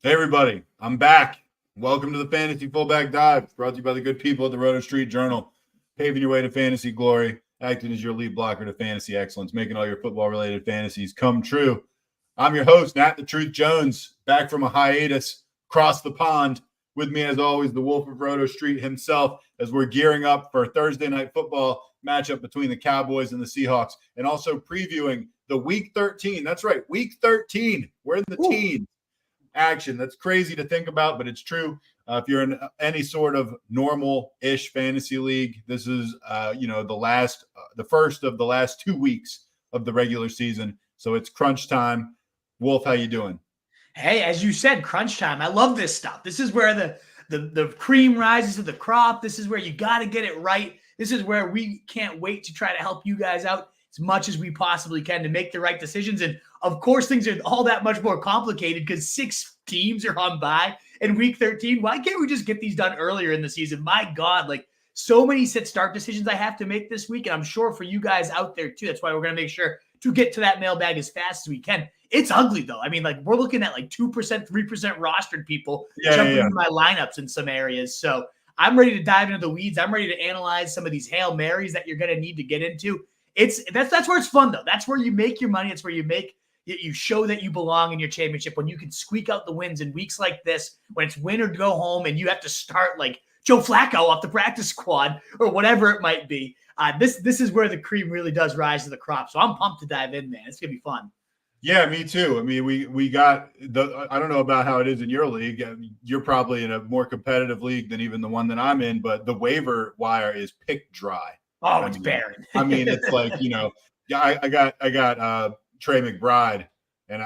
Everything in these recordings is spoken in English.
Hey, everybody. I'm back. Welcome to the Fantasy Fullback Dive, brought to you by the good people at the Roto Street Journal, paving your way to fantasy glory, acting as your lead blocker to fantasy excellence, making all your football-related fantasies come true. I'm your host, Nat the Truth Jones, back from a hiatus across the pond. With me, as always, the Wolf of Roto Street himself, as we're gearing up for Thursday night football matchup between the Cowboys and the Seahawks, and also previewing the Week 13. That's right, Week 13. We're in the teens. Action. That's crazy to think about, but it's true. If you're in any sort of normal-ish fantasy league, this is the first of the last 2 weeks of the regular season. So it's crunch time. Wolf, how you doing? Hey, as you said, crunch time. I love this stuff. This is where the cream rises to the crop. This is where you got to get it right. This is where we can't wait to try to help you guys out as much as we possibly can to make the right decisions. And of course, things are all that much more complicated because 6 teams are on bye in Week 13. Why can't we just get these done earlier in the season? My God, like so many sit-start decisions I have to make this week. And I'm sure for you guys out there too. That's why we're going to make sure to get to that mailbag as fast as we can. It's ugly, though. I mean, like, we're looking at like 2%, 3% rostered people jumping into my lineups in some areas. So I'm ready to dive into the weeds. I'm ready to analyze some of these Hail Marys that you're going to need to get into. That's where it's fun, though. That's where you make your money. It's where you show that you belong in your championship, when you can squeak out the wins in weeks like this, when it's win or go home and you have to start like Joe Flacco off the practice squad or whatever it might be. This is where the cream really does rise to the crop. So I'm pumped to dive in, man. It's going to be fun. Yeah, me too. I mean, we got I don't know about how it is in your league. You're probably in a more competitive league than even the one that I'm in, but the waiver wire is picked dry. Oh, it's barren. I mean, it's like, I got Trey McBride, and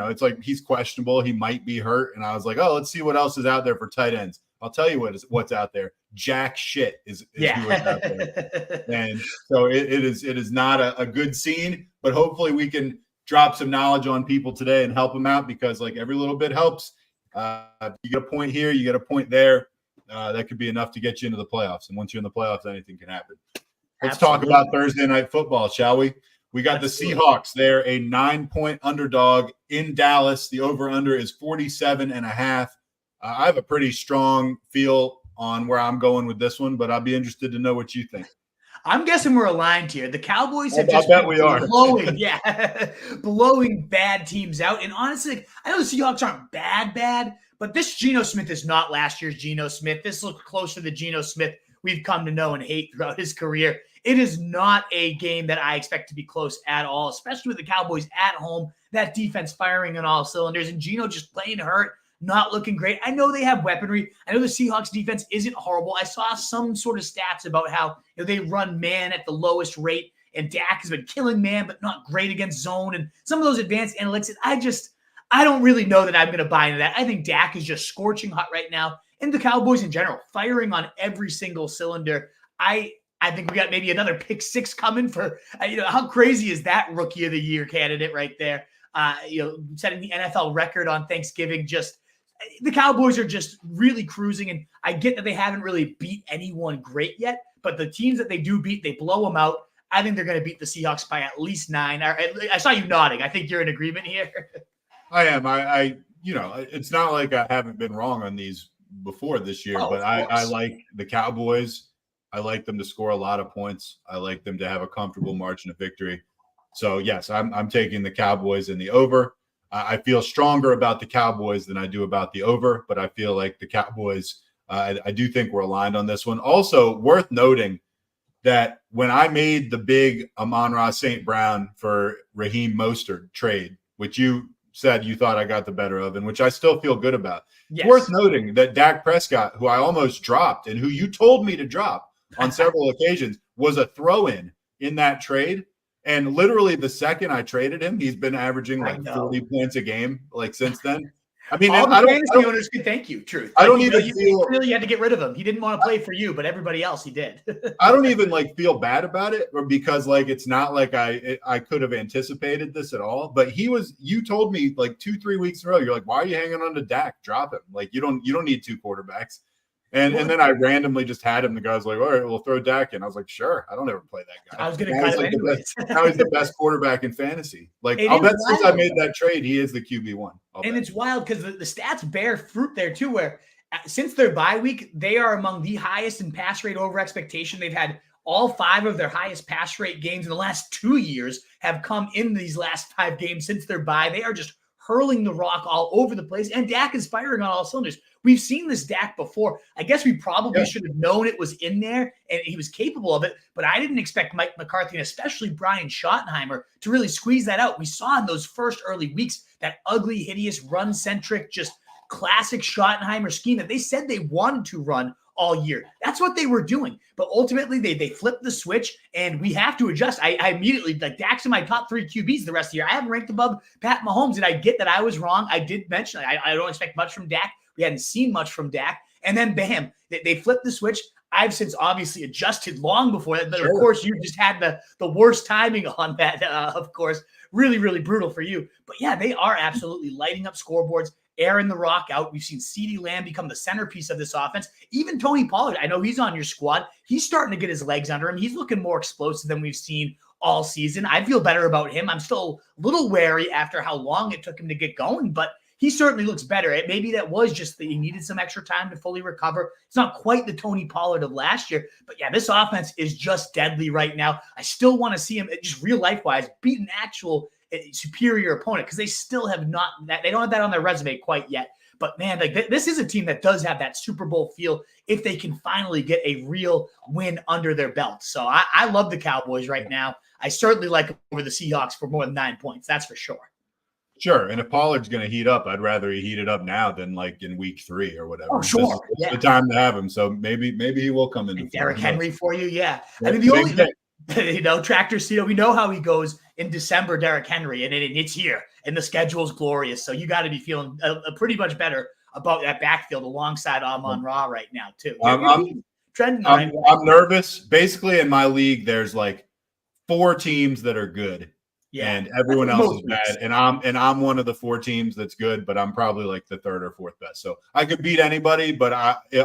it's like he's questionable. He might be hurt, and I was like, oh, let's see what else is out there for tight ends. I'll tell you what's out there. Jack shit is who is out there, and so it is not a good scene. But hopefully we can drop some knowledge on people today and help them out, because like every little bit helps. You get a point here, you get a point there. That could be enough to get you into the playoffs. And once you're in the playoffs, anything can happen. Let's talk about Thursday night football, shall we? We got the Seahawks there, a 9-point underdog in Dallas. The over-under is 47.5. I have a pretty strong feel on where I'm going with this one, but I'll be interested to know what you think. I'm guessing we're aligned here. The Cowboys have just blowing bad teams out. And honestly, I know the Seahawks aren't bad, but this Geno Smith is not last year's Geno Smith. This looks closer to the Geno Smith we've come to know and hate throughout his career. It is not a game that I expect to be close at all, especially with the Cowboys at home, that defense firing on all cylinders, and Geno just playing hurt, not looking great. I know they have weaponry. I know the Seahawks defense isn't horrible. I saw some sort of stats about how they run man at the lowest rate, and Dak has been killing man, but not great against zone, and some of those advanced analytics. I don't really know that I'm going to buy into that. I think Dak is just scorching hot right now, and the Cowboys in general, firing on every single cylinder. I think we got maybe another pick 6 coming for, how crazy is that rookie of the year candidate right there? Setting the NFL record on Thanksgiving. Just the Cowboys are just really cruising, and I get that they haven't really beat anyone great yet, but the teams that they do beat, they blow them out. I think they're going to beat the Seahawks by at least 9. I saw you nodding. I think you're in agreement here. I am. It's not like I haven't been wrong on these before this year, but I like the Cowboys. I like them to score a lot of points. I like them to have a comfortable margin of victory. So, yes, I'm taking the Cowboys in the over. I feel stronger about the Cowboys than I do about the over, but I feel like the Cowboys, I do think we're aligned on this one. Also, worth noting that when I made the big Amon-Ra St. Brown for Raheem Mostert trade, which you said you thought I got the better of, and which I still feel good about. Yes. Worth noting that Dak Prescott, who I almost dropped and who you told me to drop on several occasions, was a throw-in in that trade. And literally the second I traded him, he's been averaging like 40 points a game like since then. I mean, all the fantasy owners could thank you. Truth. I don't even feel really had to get rid of him. He didn't want to play for you, but everybody else he did. I don't even feel bad about it, because it's not like I could have anticipated this at all. But you told me 2-3 weeks in a row, you're like, why are you hanging on to Dak? Drop him. You don't need 2 quarterbacks. And then I randomly just had him. The guy's like, all right, we'll throw Dak in. I was like, sure. I don't ever play that guy. I was going to cut him now he's the best quarterback in fantasy. I'll bet since I made that trade, he is the QB1. And it's wild because the stats bear fruit there too, where since their bye week, they are among the highest in pass rate over expectation. They've had all 5 of their highest pass rate games in the last 2 years have come in these last 5 games since their bye. They are just hurling the rock all over the place, and Dak is firing on all cylinders. We've seen this Dak before. I guess we probably should have known it was in there and he was capable of it, but I didn't expect Mike McCarthy and especially Brian Schottenheimer to really squeeze that out. We saw in those first early weeks that ugly, hideous, run-centric, just classic Schottenheimer scheme that they said they wanted to run all year. That's what they were doing. But ultimately, they flipped the switch, and we have to adjust. I immediately, like, Dak's in my top 3 QBs the rest of the year. I haven't ranked above Pat Mahomes, and I get that I was wrong. I did mention I don't expect much from Dak. We hadn't seen much from Dak. And then, bam, they flipped the switch. I've since obviously adjusted long before that. But, of course, you just had the worst timing on that, of course. Really, really brutal for you. But, yeah, they are absolutely lighting up scoreboards, airing the rock out. We've seen CeeDee Lamb become the centerpiece of this offense. Even Tony Pollard, I know he's on your squad. He's starting to get his legs under him. He's looking more explosive than we've seen all season. I feel better about him. I'm still a little wary after how long it took him to get going, but he certainly looks better. Maybe that was just that he needed some extra time to fully recover. It's not quite the Tony Pollard of last year, but yeah, this offense is just deadly right now. I still want to see him, just real life-wise, beat an actual superior opponent because they still have not that. They don't have that on their resume quite yet. But man, like this is a team that does have that Super Bowl feel if they can finally get a real win under their belt. So I love the Cowboys right now. I certainly like them over the Seahawks for more than 9 points. That's for sure. Sure. And if Pollard's going to heat up, I'd rather he heat it up now than like in week 3 or whatever. Oh, sure. It's the time to have him. So maybe he will come in. Derrick Henry for you. Yeah. I mean, the only Tractor Cito, we know how he goes in December, Derrick Henry, and it's here, and the schedule's glorious. So you got to be feeling pretty much better about that backfield alongside Amon-Ra right now, too. I'm nervous. Basically, in my league, there's like 4 teams that are good. Yeah, and everyone else is bad, and I'm one of the 4 teams that's good, but I'm probably like the 3rd or 4th best. So I could beat anybody, but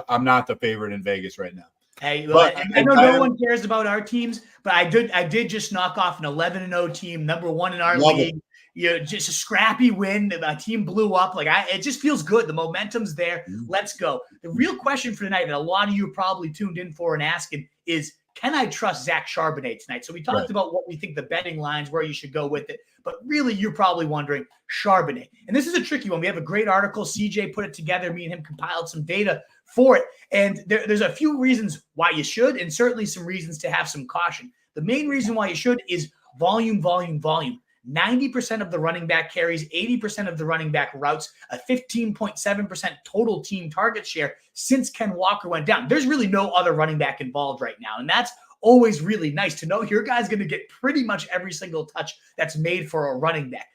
I'm not the favorite in Vegas right now. Hey, I know no one cares about our teams, but I did just knock off an 11-0 team, number 1 in our league. Just a scrappy win. The team blew up. It just feels good. The momentum's there. Let's go. The real question for tonight that a lot of you are probably tuned in for and asking is, can I trust Zach Charbonnet tonight? So we talked about what we think the betting lines, where you should go with it. But really, you're probably wondering, Charbonnet. And this is a tricky one. We have a great article. CJ put it together. Me and him compiled some data for it. And there's a few reasons why you should, and certainly some reasons to have some caution. The main reason why you should is volume. 90% of the running back carries, 80% of the running back routes, a 15.7% total team target share since Ken Walker went down. There's really no other running back involved right now. And that's always really nice to know. Your guy's going to get pretty much every single touch that's made for a running back.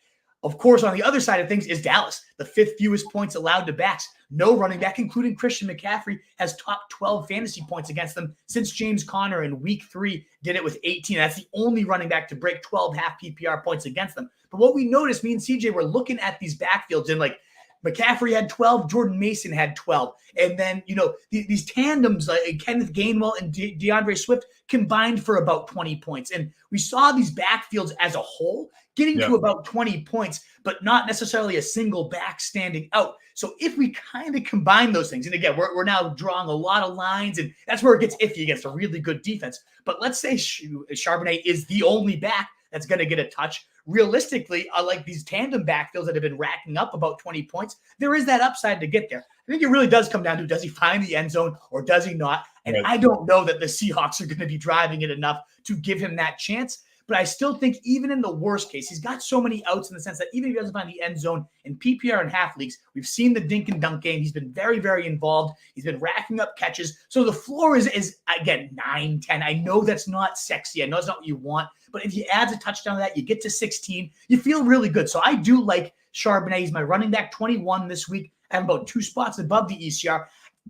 Of course, on the other side of things is Dallas, the 5th fewest points allowed to backs. No running back, including Christian McCaffrey, has topped 12 fantasy points against them since James Conner in week 3 did it with 18. That's the only running back to break 12 half PPR points against them. But what we noticed, me and CJ were looking at these backfields, and like McCaffrey had 12, Jordan Mason had 12. And then, these tandems like Kenneth Gainwell and DeAndre Swift combined for about 20 points. And we saw these backfields as a whole getting to about 20 points, but not necessarily a single back standing out. So if we kind of combine those things, and again, we're now drawing a lot of lines, and that's where it gets iffy against a really good defense. But let's say Charbonnet is the only back that's going to get a touch. Realistically, like these tandem backfields that have been racking up about 20 points, there is that upside to get there. I think it really does come down to, does he find the end zone or does he not? And I don't know that the Seahawks are going to be driving it enough to give him that chance. But I still think even in the worst case, he's got so many outs in the sense that even if he doesn't find the end zone in PPR and half leagues, we've seen the dink and dunk game. He's been very, very involved. He's been racking up catches. So the floor is again, 9, 10. I know that's not sexy. I know it's not what you want. But if he adds a touchdown to that, you get to 16. You feel really good. So I do like Charbonnet. He's my running back 21 this week. I have about 2 spots above the ECR.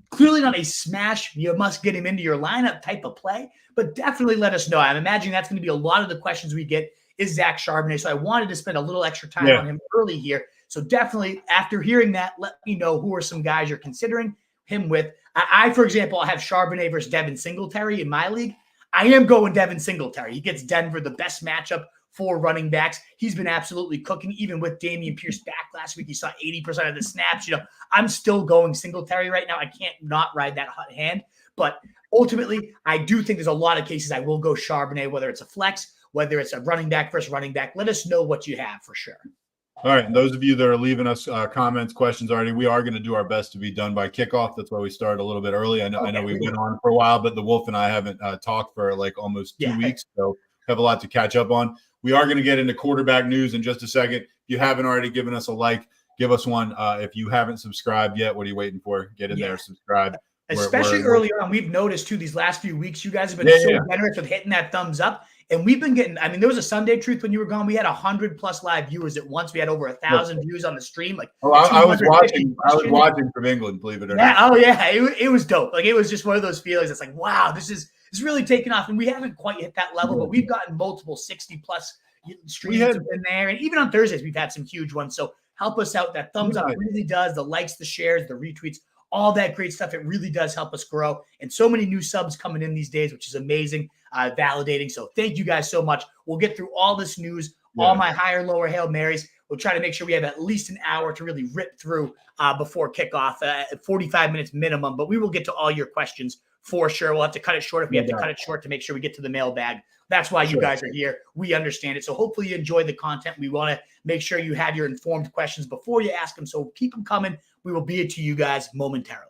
Clearly not a smash, you must get him into your lineup type of play, but definitely let us know. I'm imagining that's going to be a lot of the questions we get is Zach Charbonnet. So I wanted to spend a little extra time on him early here. So definitely after hearing that, let me know who are some guys you're considering him with. I for example, I have Charbonnet versus Devin Singletary in my league. I am going Devin Singletary. He gets Denver, the best matchup for running backs. He's been absolutely cooking, even with Dameon Pierce back last week. He saw 80% of the snaps. I'm still going Singletary right now. I can't not ride that hot hand. But ultimately, I do think there's a lot of cases I will go Charbonnet, whether it's a flex, whether it's a running back versus running back. Let us know what you have for sure. All right, and those of you that are leaving us comments, questions already, we are going to do our best to be done by kickoff. That's why we started a little bit early. I know we went on for a while, but the Wolf and I haven't talked for like almost 2 weeks, so have a lot to catch up on. We are going to get into quarterback news in just a second. If you haven't already given us a like, give us one. If you haven't subscribed yet, what are you waiting for? Get in there, subscribe. Especially early on, we've noticed too these last few weeks, you guys have been so generous with hitting that thumbs up. And we've been getting, there was a Sunday Truth when you were gone. We had 100+ live viewers at once. We had over 1,000 views on the stream. I was watching from England, believe it or not. Oh yeah. It was dope. It was just one of those feelings. It's like, wow, this is really taken off. And we haven't quite hit that level, but we've gotten multiple 60+ streams in there. And even on Thursdays, we've had some huge ones. So help us out. That thumbs up really does. The likes, the shares, the retweets, all that great stuff. It really does help us grow. And so many new subs coming in these days, which is amazing, validating. So thank you guys so much. We'll get through all this news, all my higher, lower Hail Marys. We'll try to make sure we have at least an hour to really rip through before kickoff, 45 minutes minimum. But we will get to all your questions for sure. We'll have to cut it short if we have to cut it short to make sure we get to the mailbag. That's why you guys are here. We understand it. So hopefully you enjoy the content. We want to make sure you have your informed questions before you ask them. So keep them coming. We will be it to you guys momentarily.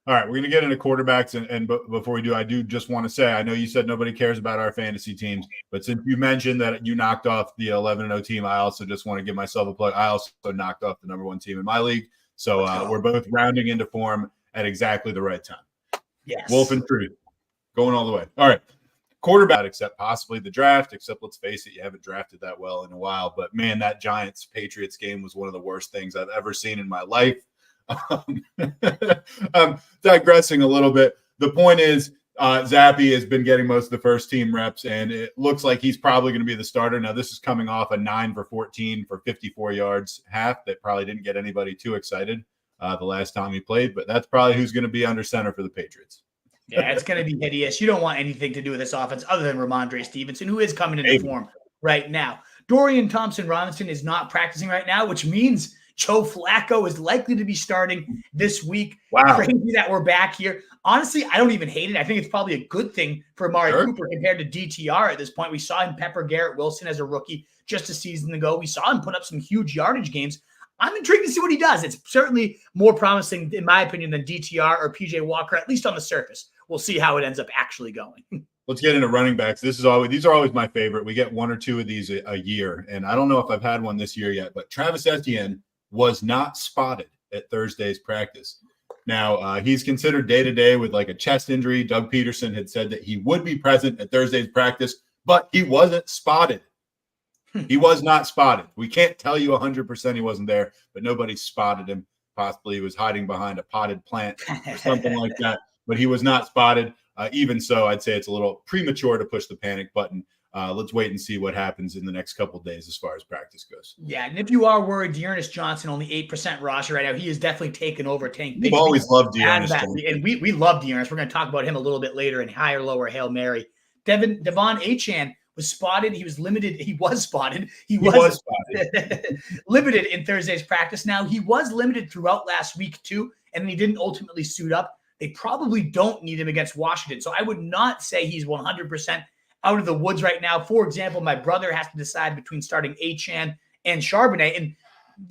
All right, we're going to get into quarterbacks. And before we do, I do just want to say, I know you said nobody cares about our fantasy teams, but since you mentioned that you knocked off the 11-0 team, I also just want to give myself a plug. I also knocked off the #1 team in my league. So we're both rounding into form at exactly the right time. Yes. Wolf and Truth going all the way. All right. Quarterback, except possibly the draft, except let's face it, you haven't drafted that well in a while. But man, that Giants-Patriots game was one of the worst things I've ever seen in my life. I'm digressing a little bit. The point is, Zappy has been getting most of the first team reps, and it looks like he's probably going to be the starter. Now, this is coming off a 9 for 14 for 54 yards half that probably didn't get anybody too excited the last time he played, but that's probably who's going to be under center for the Patriots. Yeah, it's going to be hideous. You don't want anything to do with this offense other than Ramondre Stevenson, who is coming into form right now. Dorian Thompson-Robinson is not practicing right now, which means Joe Flacco is likely to be starting this week. Wow. Crazy that we're back here. Honestly, I don't even hate it. I think it's probably a good thing for Amari Cooper compared to DTR at this point. We saw him pepper Garrett Wilson as a rookie just a season ago. We saw him put up some huge yardage games. I'm intrigued to see what he does. It's certainly more promising, in my opinion, than DTR or PJ Walker, at least on the surface. We'll see how it ends up actually going. Let's get into running backs. These are always my favorite. We get one or two of these a year, and I don't know if I've had one this year yet, but Travis Etienne was not spotted at Thursday's practice. Now, he's considered day-to-day with like a chest injury. Doug Peterson had said that he would be present at Thursday's practice, but he wasn't spotted. He was not spotted. We can't tell you 100% he wasn't there, but nobody spotted him. Possibly he was hiding behind a potted plant or something like that, but he was not spotted. Even so, I'd say it's a little premature to push the panic button. Let's wait and see what happens in the next couple of days as far as practice goes. Yeah, and if you are worried, Dearness Johnson, only 8% roster right now. He is definitely taken over Tank. We've always loved Dearness Johnson. And we love Dearness. We're going to talk about him a little bit later in higher, lower Hail Mary. Devon Achane was spotted. He was limited. He was spotted. He was spotted. Limited in Thursday's practice. Now, he was limited throughout last week, too, and he didn't ultimately suit up. They probably don't need him against Washington. So I would not say he's 100% out of the woods right now. For example, my brother has to decide between starting Achane and Charbonnet. And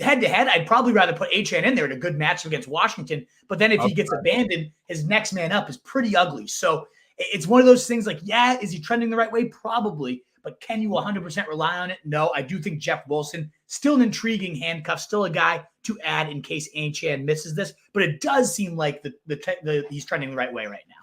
head-to-head, I'd probably rather put Achane in there in a good matchup against Washington. But then if he gets abandoned, his next man up is pretty ugly. So it's one of those things like, yeah, is he trending the right way? Probably. But can you 100% rely on it? No, I do think Jeff Wilson, still an intriguing handcuff, still a guy to add in case Achane misses this. But it does seem like he's trending the right way right now.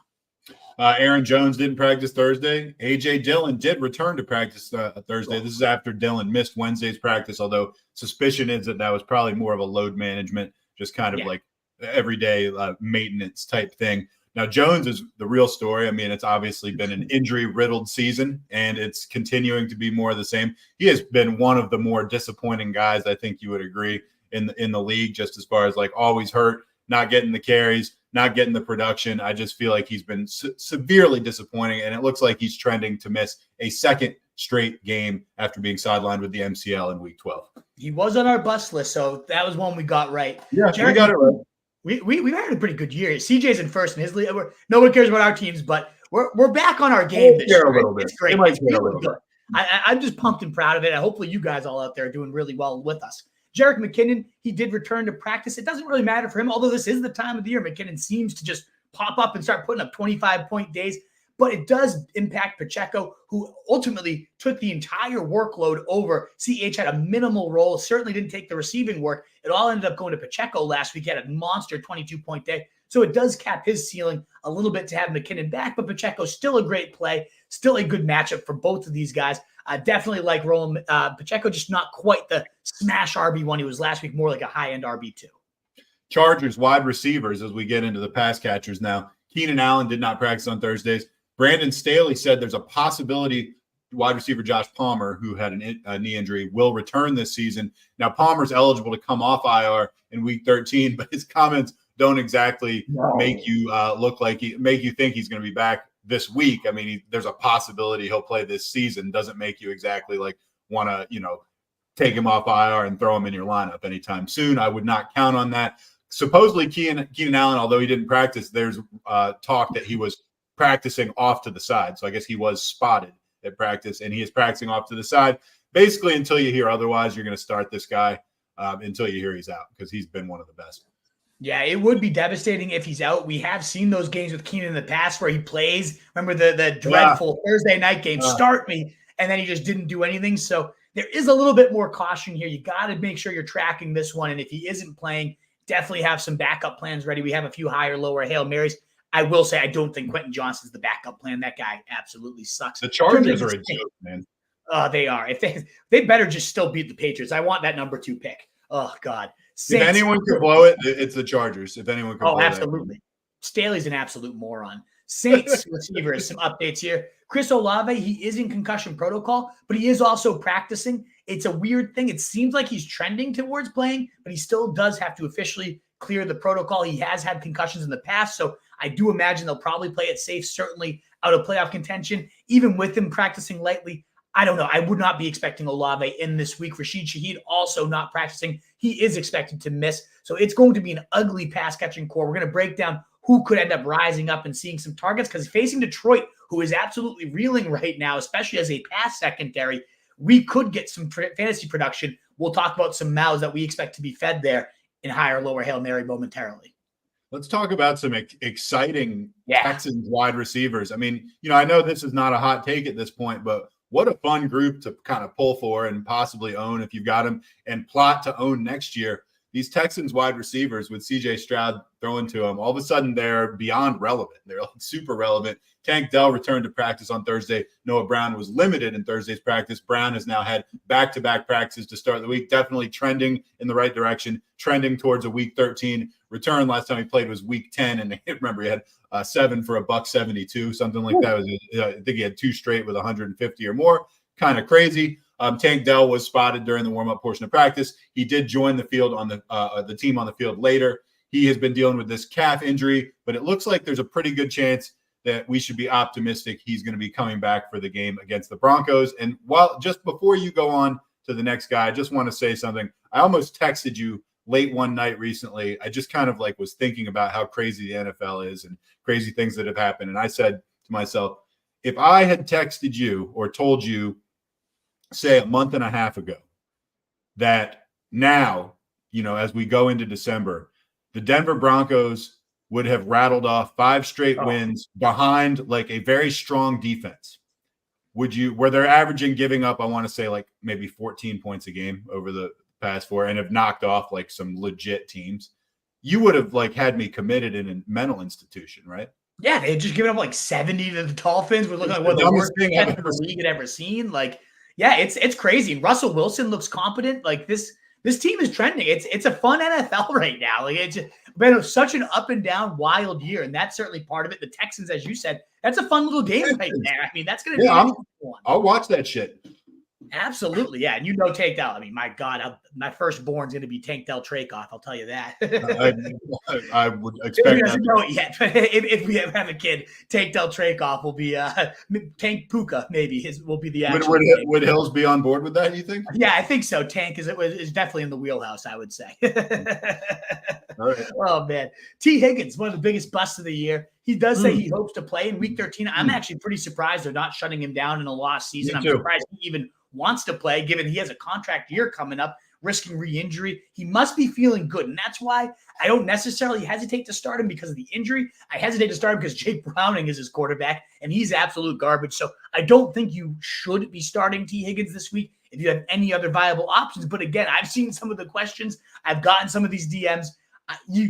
Aaron Jones didn't practice Thursday. A.J. Dillon did return to practice Thursday. This is after Dillon missed Wednesday's practice, although suspicion is that was probably more of a load management, just kind of like everyday maintenance type thing. Now, Jones is the real story. I mean, it's obviously been an injury-riddled season, and it's continuing to be more of the same. He has been one of the more disappointing guys, I think you would agree, in the league, just as far as like always hurt, not getting the carries, not getting the production. I just feel like he's been severely disappointing, and it looks like he's trending to miss a second straight game after being sidelined with the MCL in week 12. He was on our bust list, so that was one we got right. Yeah, Jared, we got it right. We've had a pretty good year. CJ's in first in his league. No one cares about our teams, but we're back on our game this year. It's great. It's feeling good. I'm just pumped and proud of it. And hopefully you guys all out there are doing really well with us. Jerick McKinnon, he did return to practice. It doesn't really matter for him, although this is the time of the year. McKinnon seems to just pop up and start putting up 25-point days. But it does impact Pacheco, who ultimately took the entire workload over. CH had a minimal role, certainly didn't take the receiving work. It all ended up going to Pacheco last week. He had a monster 22-point day. So it does cap his ceiling a little bit to have McKinnon back, but Pacheco's still a great play, still a good matchup for both of these guys. I definitely like rolling Pacheco, just not quite the smash RB1 he was last week, more like a high-end RB2. Chargers wide receivers as we get into the pass catchers now. Keenan Allen did not practice on Thursdays. Brandon Staley said there's a possibility wide receiver Josh Palmer, who had a knee injury, will return this season. Now, Palmer's eligible to come off IR in week 13, but his comments don't exactly make you make you think he's going to be back this week. I mean, there's a possibility he'll play this season. Doesn't make you exactly want to, take him off IR and throw him in your lineup anytime soon. I would not count on that. Supposedly Keenan Allen, although he didn't practice, there's talk that he was practicing off to the side. So I guess he was spotted at practice, and he is practicing off to the side. Basically, until you hear otherwise, you're going to start this guy until you hear he's out, because he's been one of the best. Yeah, it would be devastating if he's out. We have seen those games with Keenan in the past where he plays. Remember the dreadful Thursday night game, start me, and then he just didn't do anything. So there is a little bit more caution here. You got to make sure you're tracking this one. And if he isn't playing, definitely have some backup plans ready. We have a few higher, lower Hail Marys. I will say I don't think Quentin Johnston's the backup plan. That guy absolutely sucks. The Chargers are a joke, man. They are. If they better just still beat the Patriots. I want that number 2 pick. Oh, God. Saints. If anyone can blow it, it's the Chargers. If anyone can blow it. Oh, absolutely. That. Staley's an absolute moron. Saints receivers, some updates here. Chris Olave, he is in concussion protocol, but he is also practicing. It's a weird thing. It seems like he's trending towards playing, but he still does have to officially clear the protocol. He has had concussions in the past, so I do imagine they'll probably play it safe, certainly out of playoff contention. Even with him practicing lightly, I don't know. I would not be expecting Olave in this week. Rashid Shaheed also not practicing. He is expected to miss. So it's going to be an ugly pass-catching core. We're going to break down who could end up rising up and seeing some targets, because facing Detroit, who is absolutely reeling right now, especially as a pass secondary, we could get some fantasy production. We'll talk about some mouths that we expect to be fed there in higher, lower Hail Mary momentarily. Let's talk about some exciting Texans wide receivers. I mean, I know this is not a hot take at this point, but what a fun group to kind of pull for and possibly own if you've got them and plot to own next year. These Texans wide receivers with CJ Stroud throwing to them, all of a sudden they're beyond relevant. They're super relevant. Tank Dell returned to practice on Thursday. Noah Brown was limited in Thursday's practice. Brown has now had back-to-back practices to start the week, definitely trending in the right direction, trending towards a week 13 return. Last time he played was week 10, and remember he had 7 for $172, something like that. I think he had 2 straight with 150 or more. Kind of crazy. Tank Dell was spotted during the warm-up portion of practice. He did join the field on the team on the field later. He has been dealing with this calf injury, but it looks like there's a pretty good chance that we should be optimistic he's going to be coming back for the game against the Broncos. And just before you go on to the next guy, I just want to say something. I almost texted you late one night recently. I just kind of was thinking about how crazy the NFL is and crazy things that have happened. And I said to myself, if I had texted you or told you, say a month and a half ago, that now, as we go into December, the Denver Broncos would have rattled off 5 straight wins behind a very strong defense. Where they're averaging giving up, I want to say maybe 14 points a game over the past 4 and have knocked off some legit teams. You would have had me committed in a mental institution, right? Yeah, they had just given up 70 to the Dolphins. We're looking like the worst thing the league had ever seen. Yeah, it's crazy. Russell Wilson looks competent. This team is trending. It's a fun NFL right now. It's been such an up and down, wild year, and that's certainly part of it. The Texans, as you said, that's a fun little game right there. I mean, that's going to be I'll watch that shit. Absolutely, yeah. And Tank Dell. I mean, my God, my firstborn's going to be Tank Dell Trakeoff. I'll tell you that. I would expect he that. doesn't know it yet, but if we ever have a kid, Tank Dell Trakeoff will be Tank Puka. Maybe will be the actual. Would Hills be on board with that? You think? Yeah, I think so. Tank is definitely in the wheelhouse, I would say. All right. Oh man, T. Higgins, one of the biggest busts of the year. He does say he hopes to play in Week 13. I'm actually pretty surprised they're not shutting him down in a lost season. I'm surprised he even wants to play, given he has a contract year coming up, risking re-injury. He must be feeling good, and that's why I don't necessarily hesitate to start him because of the injury. I hesitate to start him because Jake Browning is his quarterback, and he's absolute garbage. So I don't think you should be starting T. Higgins this week if you have any other viable options. But again, I've seen some of the questions. I've gotten some of these DMs.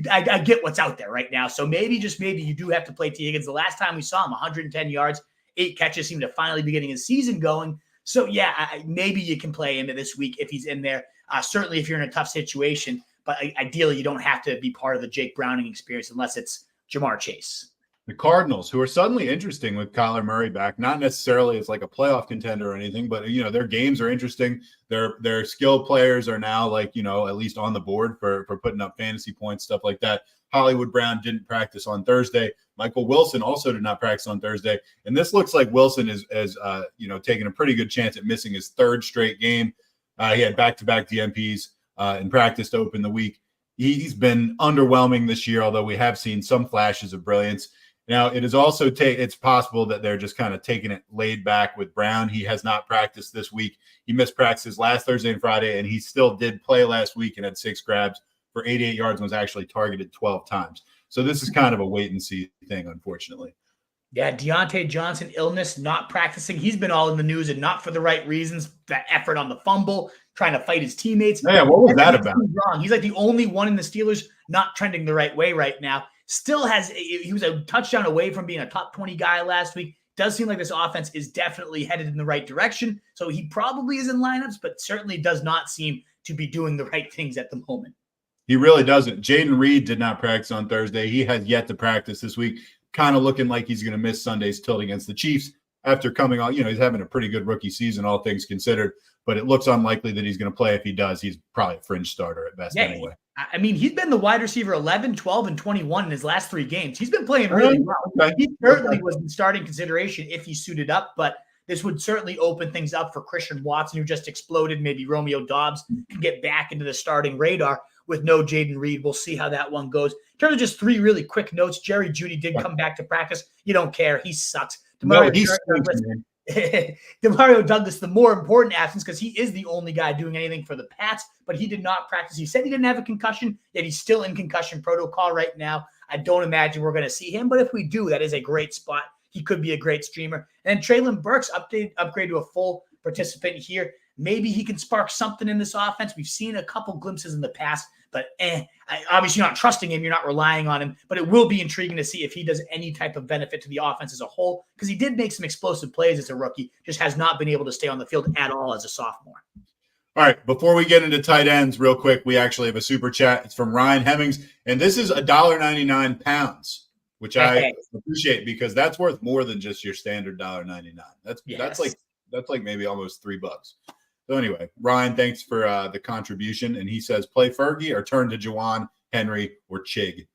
I get what's out there right now. So maybe you do have to play T. Higgins. The last time we saw him, 110 yards, 8 catches, seemed to finally be getting his season going. So, yeah, maybe you can play him this week if he's in there. Certainly if you're in a tough situation. But ideally, you don't have to be part of the Jake Browning experience unless it's Jamar Chase. The Cardinals, who are suddenly interesting with Kyler Murray back, not necessarily as like a playoff contender or anything, but, their games are interesting. Their skilled players are now at least on the board for putting up fantasy points, stuff like that. Hollywood Brown didn't practice on Thursday. Michael Wilson also did not practice on Thursday. And this looks like Wilson is taking a pretty good chance at missing his third straight game. He had back-to-back DNPs in practice to open the week. He's been underwhelming this year, although we have seen some flashes of brilliance. Now, it is also it's possible that they're just kind of taking it laid back with Brown. He has not practiced this week. He missed practices last Thursday and Friday, and he still did play last week and had 6 grabs for 88 yards and was actually targeted 12 times. So this is kind of a wait-and-see thing, unfortunately. Yeah, Deontay Johnson, illness, not practicing. He's been all in the news and not for the right reasons. That effort on the fumble, trying to fight his teammates. Yeah, what was that about? Wrong. He's like the only one in the Steelers not trending the right way right now. He was a touchdown away from being a top 20 guy last week. Does seem like this offense is definitely headed in the right direction. So he probably is in lineups, but certainly does not seem to be doing the right things at the moment. He really doesn't. Jaden Reed did not practice on Thursday. He has yet to practice this week. Kind of looking like he's going to miss Sunday's tilt against the Chiefs after coming on. He's having a pretty good rookie season, all things considered, but it looks unlikely that he's going to play. If he does, he's probably a fringe starter at best anyway. I mean, he's been the wide receiver 11, 12, and 21 in his last 3 games. He's been playing really well. Okay. He certainly was in starting consideration if he suited up, but this would certainly open things up for Christian Watson, who just exploded. Maybe Romeo Doubs can get back into the starting radar with no Jaden Reed. We'll see how that one goes. In terms of just 3 really quick notes, Jerry Jeudy did come back to practice. You don't care. He sucks. Demario Douglas, the more important absence because he is the only guy doing anything for the Pats, but he did not practice. He said he didn't have a concussion, yet he's still in concussion protocol right now. I don't imagine we're going to see him, but if we do, that is a great spot. He could be a great streamer. And Treylon Burks upgrade to a full participant here. Maybe he can spark something in this offense. We've seen a couple glimpses in the past, but obviously you're not trusting him. You're not relying on him, but it will be intriguing to see if he does any type of benefit to the offense as a whole, because he did make some explosive plays as a rookie, just has not been able to stay on the field at all as a sophomore. All right, before we get into tight ends real quick, we actually have a super chat. It's from Ryan Hemmings, and this is $1.99 pounds, which I appreciate because that's worth more than just your standard $1.99. That's like maybe almost $3. So anyway, Ryan, thanks for the contribution. And he says, play Fergie or turn to Juwan, Henry, or Chig.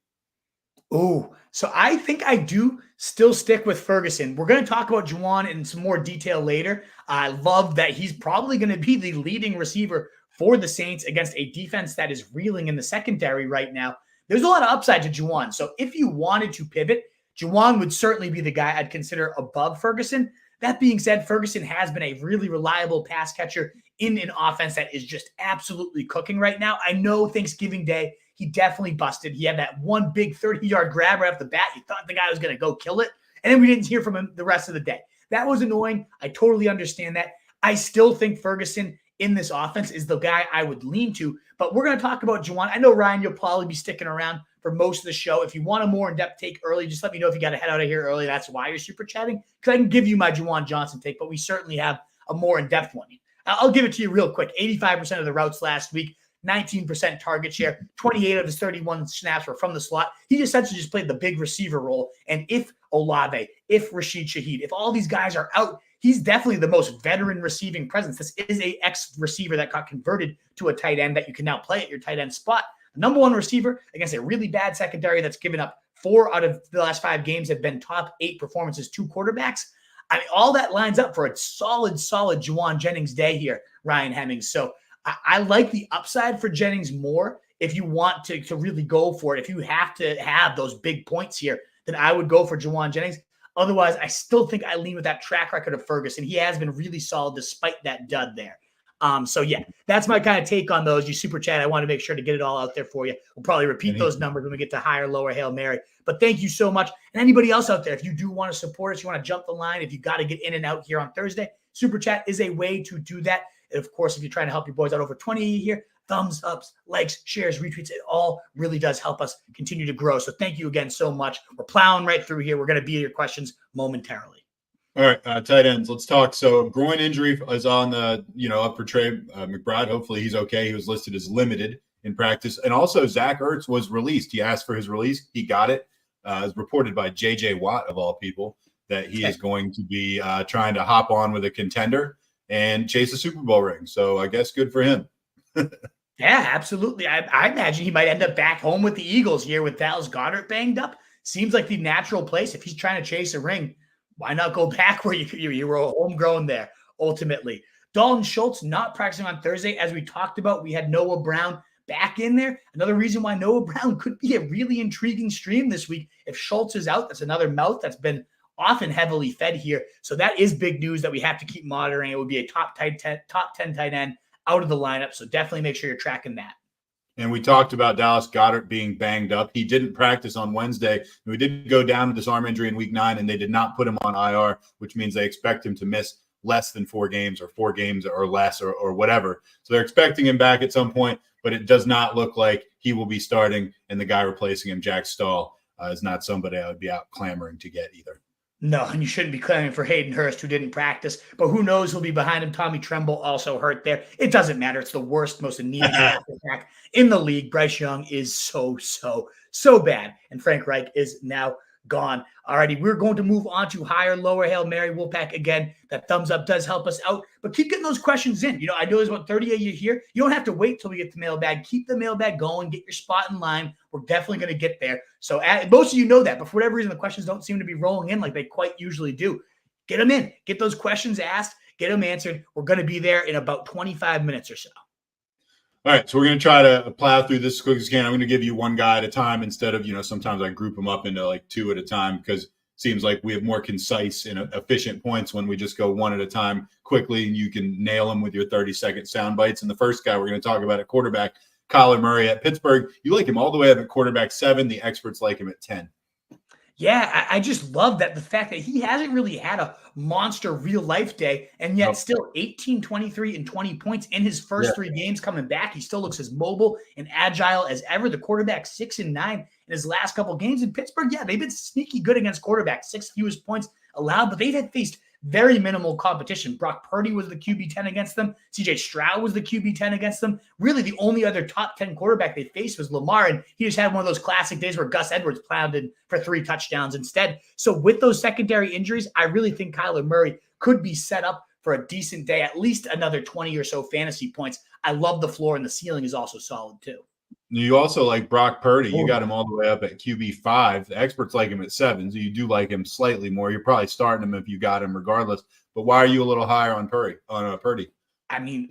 Oh, so I think I do still stick with Ferguson. We're going to talk about Juwan in some more detail later. I love that he's probably going to be the leading receiver for the Saints against a defense that is reeling in the secondary right now. There's a lot of upside to Juwan. So if you wanted to pivot, Juwan would certainly be the guy I'd consider above Ferguson. That being said, Ferguson has been a really reliable pass catcher in an offense that is just absolutely cooking right now. I know Thanksgiving Day, he definitely busted. He had that one big 30-yard grab right off the bat. You thought the guy was going to go kill it, and then we didn't hear from him the rest of the day. That was annoying. I totally understand that. I still think Ferguson in this offense is the guy I would lean to, but we're going to talk about Juwan. I know, Ryan, you'll probably be sticking around for most of the show. If you want a more in-depth take early, just let me know if you got to head out of here early. That's why you're super chatting, because I can give you my Juwan Johnson take, but we certainly have a more in-depth one. I'll give it to you real quick. 85% of the routes last week, 19% target share, 28 of his 31 snaps were from the slot. He essentially just played the big receiver role. And if Olave, if Rashid Shaheed, if all these guys are out, he's definitely the most veteran receiving presence. This is a ex-receiver that got converted to a tight end that you can now play at your tight end spot. The number one receiver against a really bad secondary that's given up 4 out of the last 5 games have been top 8 performances, 2 quarterbacks. I mean, all that lines up for a solid Juwan Jennings day here, Ryan Hemmings. So I like the upside for Jennings more. If you want to really go for it, if you have to have those big points here, then I would go for Juwan Jennings. Otherwise, I still think I lean with that track record of Ferguson. He has been really solid despite that dud there. So yeah, that's my kind of take on those. You super chat. I want to make sure to get it all out there for you. We'll probably repeat those numbers when we get to higher, lower Hail Mary. But thank you so much. And anybody else out there, if you do want to support us, you want to jump the line, if you got to get in and out here on Thursday, super chat is a way to do that. And of course, if you're trying to help your boys out over 20 here, thumbs ups, likes, shares, retweets, it all really does help us continue to grow. So thank you again so much. We're plowing right through here. We're going to be at your questions momentarily. All right, tight ends. Let's talk. So groin injury is on the, up for Trey McBride. Hopefully he's okay. He was listed as limited in practice. And also Zach Ertz was released. He asked for his release. He got it. As reported by J.J. Watt, of all people, that he is going to be trying to hop on with a contender and chase a Super Bowl ring. So I guess good for him. Yeah, absolutely. I imagine he might end up back home with the Eagles here with Dallas Goedert banged up. Seems like the natural place. If he's trying to chase a ring, why not go back where you were homegrown there, ultimately. Dalton Schultz not practicing on Thursday. As we talked about, we had Noah Brown back in there. Another reason why Noah Brown could be a really intriguing stream this week. If Schultz is out, that's another mouth that's been often heavily fed here. So that is big news that we have to keep monitoring. It would be a top 10 tight end out of the lineup. So definitely make sure you're tracking that. And we talked about Dallas Goedert being banged up. He didn't practice on Wednesday. We did go down with this arm injury in week 9, and they did not put him on IR, which means they expect him to miss less than 4 games or 4 games or less or whatever. So they're expecting him back at some point, but it does not look like he will be starting. And the guy replacing him, Jack Stahl, is not somebody I would be out clamoring to get either. No, and you shouldn't be claiming for Hayden Hurst, who didn't practice. But who knows who'll be behind him. Tommy Tremble also hurt there. It doesn't matter. It's the worst, most anemic attack in the league. Bryce Young is so bad. And Frank Reich is now gone. Alrighty, we're going to move on to higher, lower Hail Mary. Wolfpack, again, that thumbs up does help us out. But keep getting those questions in. I know there's about 30 of you here. You don't have to wait till we get the mailbag. Keep the mailbag going. Get your spot in line. We're definitely going to get there. So most of you know that. But for whatever reason, the questions don't seem to be rolling in like they quite usually do. Get them in. Get those questions asked. Get them answered. We're going to be there in about 25 minutes or so. All right, so we're going to try to plow through this as quick as we can. I'm going to give you one guy at a time instead of, sometimes I group them up into like 2 at a time because it seems like we have more concise and efficient points when we just go 1 at a time quickly and you can nail them with your 30-second sound bites. And the first guy we're going to talk about at quarterback, Kyler Murray at Pittsburgh. You like him all the way up at quarterback 7. The experts like him at 10. Yeah, I just love that the fact that he hasn't really had a monster real life day, and yet still 18, 23, and 20 points in his first 3 games coming back. He still looks as mobile and agile as ever. The quarterback 6 and 9 in his last couple games in Pittsburgh. Yeah, they've been sneaky good against quarterbacks, 6th fewest points allowed, but they've had faced very minimal competition. Brock Purdy was the QB 10 against them. CJ Stroud was the QB 10 against them. Really, the only other top 10 quarterback they faced was Lamar, and he just had one of those classic days where Gus Edwards plowed in for 3 touchdowns instead. So with those secondary injuries, I really think Kyler Murray could be set up for a decent day, at least another 20 or so fantasy points. I love the floor, and the ceiling is also solid too. You also like Brock Purdy. You got him all the way up at QB 5. The experts like him at 7, so you do like him slightly more. You're probably starting him if you got him regardless. But why are you a little higher on Purdy? I mean,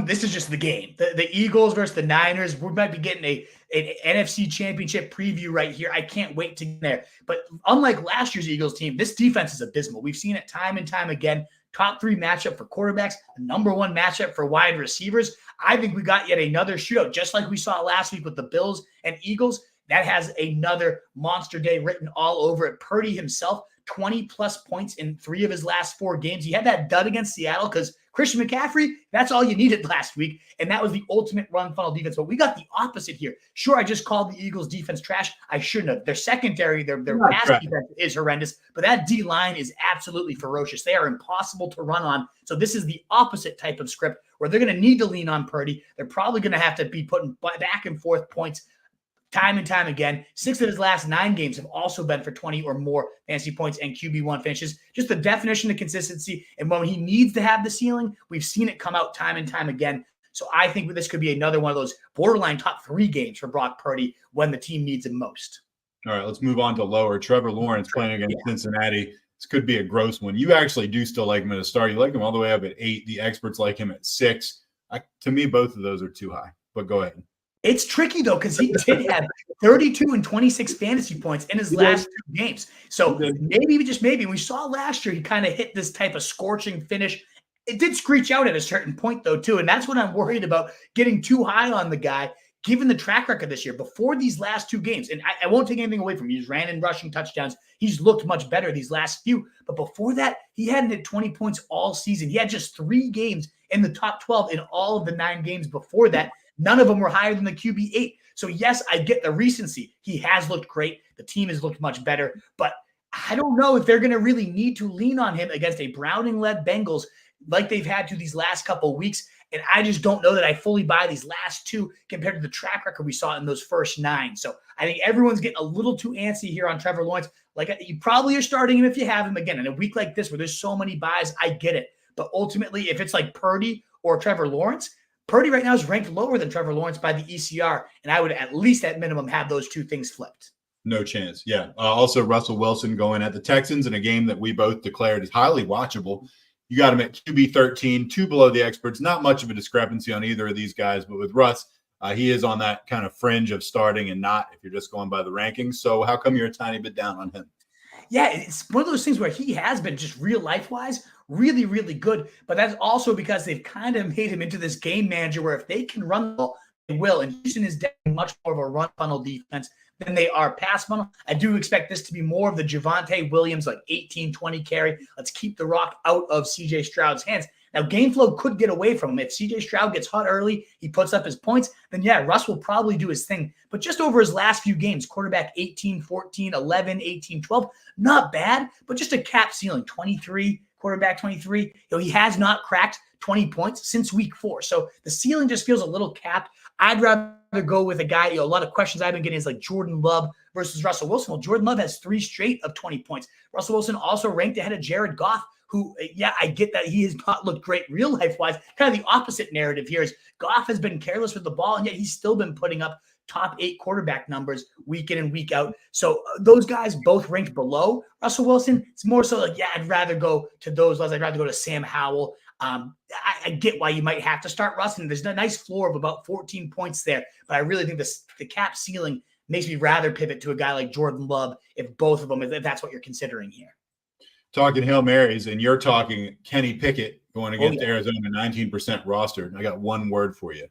this is just the game. The Eagles versus the Niners. We might be getting an NFC Championship preview right here. I can't wait to get there. But unlike last year's Eagles team, this defense is abysmal. We've seen it time and time again. Top 3 matchup for quarterbacks, the number 1 matchup for wide receivers. I think we got yet another shootout, just like we saw last week with the Bills and Eagles. That has another monster day written all over it. Purdy himself, 20-plus points in 3 of his last 4 games. He had that dud against Seattle because Christian McCaffrey, that's all you needed last week, and that was the ultimate run funnel defense. But we got the opposite here. Sure, I just called the Eagles defense trash. I shouldn't have. Their secondary, their pass defense is horrendous, but that D-line is absolutely ferocious. They are impossible to run on. So this is the opposite type of script where they're going to need to lean on Purdy. They're probably going to have to be putting back and forth points time and time again. 6 of his last 9 games have also been for 20 or more fantasy points and QB1 finishes. Just the definition of consistency. And when he needs to have the ceiling, we've seen it come out time and time again. So I think this could be another one of those borderline top 3 games for Brock Purdy when the team needs him most. All right, let's move on to lower. Trevor Lawrence playing against Cincinnati. This could be a gross one. You actually do still like him at a start. You like him all the way up at 8. The experts like him at 6. To me, both of those are too high, but go ahead. It's tricky, though, because he did have 32 and 26 fantasy points in his last 2 games. So maybe, just maybe, we saw last year he kind of hit this type of scorching finish. It did screech out at a certain point, though, too. And that's what I'm worried about, getting too high on the guy, given the track record this year. Before these last 2 games, and I won't take anything away from him. He's ran in rushing touchdowns. He's looked much better these last few. But before that, he hadn't hit 20 points all season. He had just 3 games in the top 12 in all of the 9 games before that. None of them were higher than the QB 8. So, yes, I get the recency. He has looked great. The team has looked much better. But I don't know if they're going to really need to lean on him against a Browning-led Bengals like they've had to these last couple of weeks. And I just don't know that I fully buy these last 2 compared to the track record we saw in those first 9. So I think everyone's getting a little too antsy here on Trevor Lawrence. Like, you probably are starting him if you have him. Again, in a week like this where there's so many buys, I get it. But ultimately, if it's like Purdy or Trevor Lawrence, Purdy right now is ranked lower than Trevor Lawrence by the ECR, and I would at least at minimum have those 2 things flipped. No chance. Yeah. Also, Russell Wilson going at the Texans in a game that we both declared is highly watchable. You got him at QB 13, 2 below the experts. Not much of a discrepancy on either of these guys, but with Russ, he is on that kind of fringe of starting and not if you're just going by the rankings. So how come you're a tiny bit down on him? Yeah, it's one of those things where he has been just real life-wise really, really good. But that's also because they've kind of made him into this game manager where if they can run the ball, they will. And Houston is definitely much more of a run funnel defense than they are pass funnel. I do expect this to be more of the Javonte Williams, like 18-20 carry. Let's keep the rock out of C.J. Stroud's hands. Now, game flow could get away from him. If C.J. Stroud gets hot early, he puts up his points, then, yeah, Russ will probably do his thing. But just over his last few games, quarterback 18, 14, 11, 18, 12, not bad, but just a cap ceiling, 23, quarterback 23. He has not cracked 20 points since week 4. So the ceiling just feels a little capped. I'd rather go with a guy, a lot of questions I've been getting is like Jordan Love versus Russell Wilson. Well, Jordan Love has 3 straight of 20 points. Russell Wilson also ranked ahead of Jared Goff, who, yeah, I get that he has not looked great real life-wise. Kind of the opposite narrative here is Goff has been careless with the ball, and yet he's still been putting up top 8 quarterback numbers week in and week out. So those guys both ranked below Russell Wilson. It's more so like, yeah, I'd rather go to those guys. I'd rather go to Sam Howell. I get why you might have to start Russ, and there's a nice floor of about 14 points there. But I really think the cap ceiling makes me rather pivot to a guy like Jordan Love if both of them, if that's what you're considering here. Talking Hail Marys, and you're talking Kenny Pickett going against Arizona, 19% roster. I got one word for you.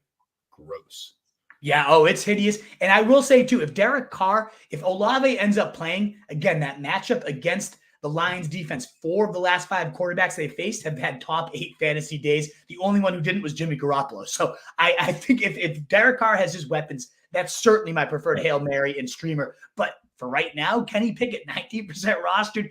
Gross. Yeah, it's hideous. And I will say, too, if Derek Carr, if Olave ends up playing, again, that matchup against the Lions defense, 4 of the last 5 quarterbacks they faced have had top 8 fantasy days. The only one who didn't was Jimmy Garoppolo. So I think if Derek Carr has his weapons, that's certainly my preferred Hail Mary and streamer. But for right now, Kenny Pickett, 19% rostered.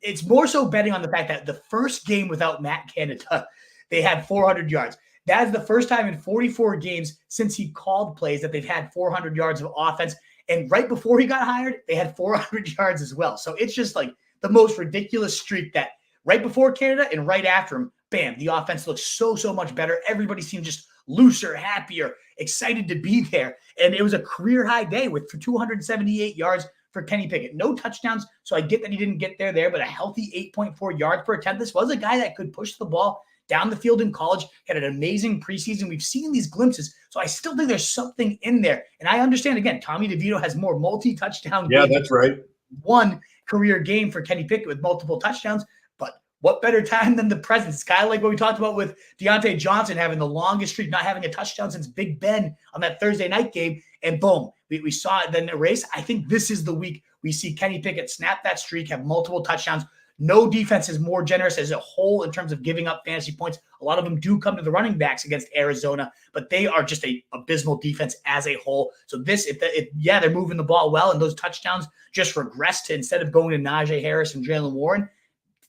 It's more so betting on the fact that the first game without Matt Canada, they had 400 yards. That is the first time in 44 games since he called plays that they've had 400 yards of offense. And right before he got hired, they had 400 yards as well. So it's just like the most ridiculous streak that right before Canada and right after him, bam, the offense looks so much better. Everybody seemed just looser, happier, excited to be there. And it was a career high day with 278 yards for Kenny Pickett. No touchdowns, so I get that he didn't get there, but a healthy 8.4 yards per attempt. This was a guy that could push the ball down the field in college, had an amazing preseason. We've seen these glimpses, so I still think there's something in there. And I understand, again, Tommy DeVito has more multi-touchdown games. Yeah, that's right. One career game for Kenny Pickett with multiple touchdowns, but what better time than the present? It's kind of like what we talked about with Deontay Johnson having the longest streak, not having a touchdown since Big Ben on that Thursday night game, and boom, we saw it then erase. I think this is the week we see Kenny Pickett snap that streak, have multiple touchdowns. No defense is more generous as a whole in terms of giving up fantasy points. A lot of them do come to the running backs against Arizona, but they are just a abysmal defense as a whole. So this, they're moving the ball well, and those touchdowns just regress to, instead of going to Najee Harris and Jalen Warren,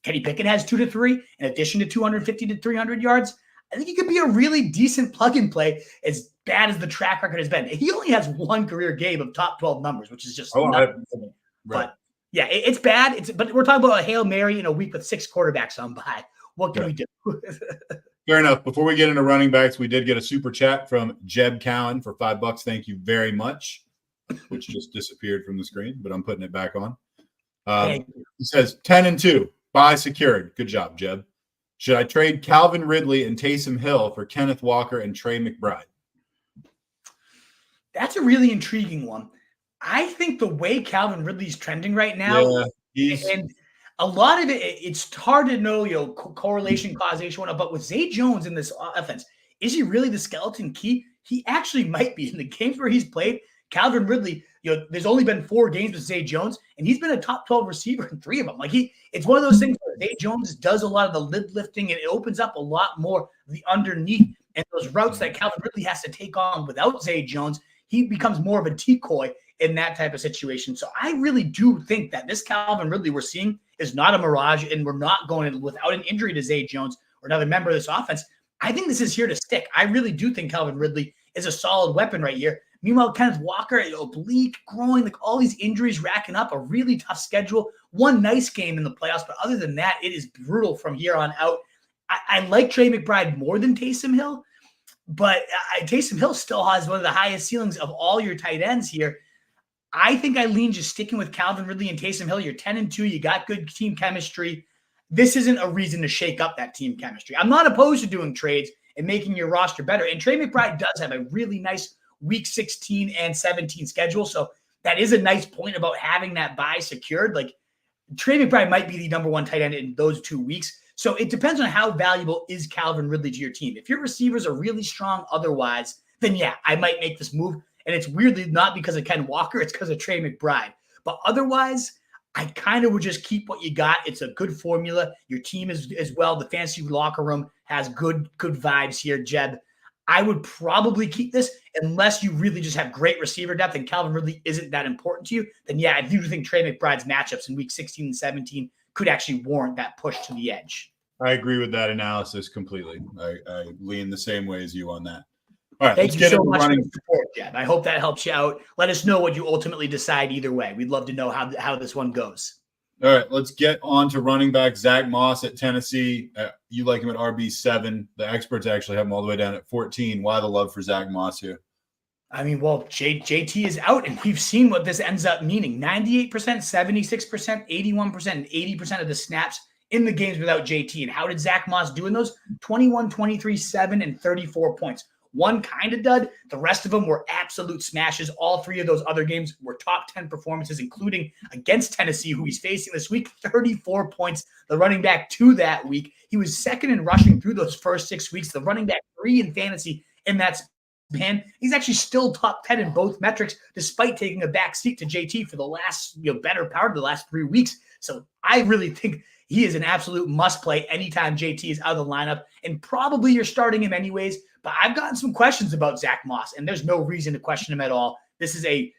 Kenny Pickett has 2 to 3 in addition to 250 to 300 yards. I think he could be a really decent plug and play as bad as the track record has been, he only has one career game of top 12 numbers, which is just nuts. Right. But yeah, it's bad. But we're talking about a Hail Mary in a week with 6 quarterbacks on bye. What can we do? Fair enough. Before we get into running backs, we did get a super chat from Jeb Cowan for $5. Thank you very much, which just disappeared from the screen, but I'm putting it back on. He says 10-2, buy secured. Good job, Jeb. Should I trade Calvin Ridley and Taysom Hill for Kenneth Walker and Trey McBride? That's a really intriguing one. I think the way Calvin Ridley's trending right now, and a lot of it's hard to know, correlation, causation, but with Zay Jones in this offense, is he really the skeleton key? He actually might be. In the games where he's played, Calvin Ridley, there's only been 4 games with Zay Jones, and he's been a top 12 receiver in 3 of them. It's one of those things where Zay Jones does a lot of the lid lifting, and it opens up a lot more of the underneath and those routes that Calvin Ridley has to take on without Zay Jones. He becomes more of a decoy in that type of situation. So I really do think that this Calvin Ridley we're seeing is not a mirage, and we're not going without an injury to Zay Jones or another member of this offense. I think this is here to stick. I really do think Calvin Ridley is a solid weapon right here. Meanwhile, Kenneth Walker, oblique, groin, all these injuries racking up, a really tough schedule. One nice game in the playoffs, but other than that, it is brutal from here on out. I like Trey McBride more than Taysom Hill, but Taysom Hill still has one of the highest ceilings of all your tight ends here. I think I lean just sticking with Calvin Ridley and Taysom Hill. You're 10-2. You got good team chemistry. This isn't a reason to shake up that team chemistry. I'm not opposed to doing trades and making your roster better. And Trey McBride does have a really nice week 16 and 17 schedule. So that is a nice point about having that bye secured. Trey McBride might be the number 1 tight end in those 2 weeks. So it depends on how valuable is Calvin Ridley to your team. If your receivers are really strong otherwise, then yeah, I might make this move. And it's weirdly not because of Ken Walker, it's because of Trey McBride. But otherwise, I kind of would just keep what you got. It's a good formula. Your team is as well. The fantasy locker room has good vibes here, Jeb. I would probably keep this unless you really just have great receiver depth and Calvin Ridley isn't that important to you. Then yeah, I do think Trey McBride's matchups in week 16 and 17 could actually warrant that push to the edge. I agree with that analysis completely. I lean the same way as you on that. All right, Thank you so much for the support, Jeb. I hope that helps you out. Let us know what you ultimately decide either way. We'd love to know how this one goes. All right, let's get on to running back Zach Moss at Tennessee. You like him at RB7. The experts actually have him all the way down at 14. Why the love for Zach Moss here? JT is out, and we've seen what this ends up meaning. 98%, 76%, 81%, and 80% of the snaps in the games without JT. And how did Zach Moss do in those? 21, 23, 7, and 34 points. One kind of dud. The rest of them were absolute smashes. All 3 of those other games were top 10 performances, including against Tennessee, who he's facing this week. 34 points, the running back 2 that week. He was second in rushing through those first 6 weeks. The running back 3 in fantasy in that span. He's actually still top 10 in both metrics, despite taking a back seat to JT for the last, better part of the last 3 weeks. So I really think he is an absolute must play anytime JT is out of the lineup, and probably you're starting him anyways. But I've gotten some questions about Zach Moss, and there's no reason to question him at all. This is a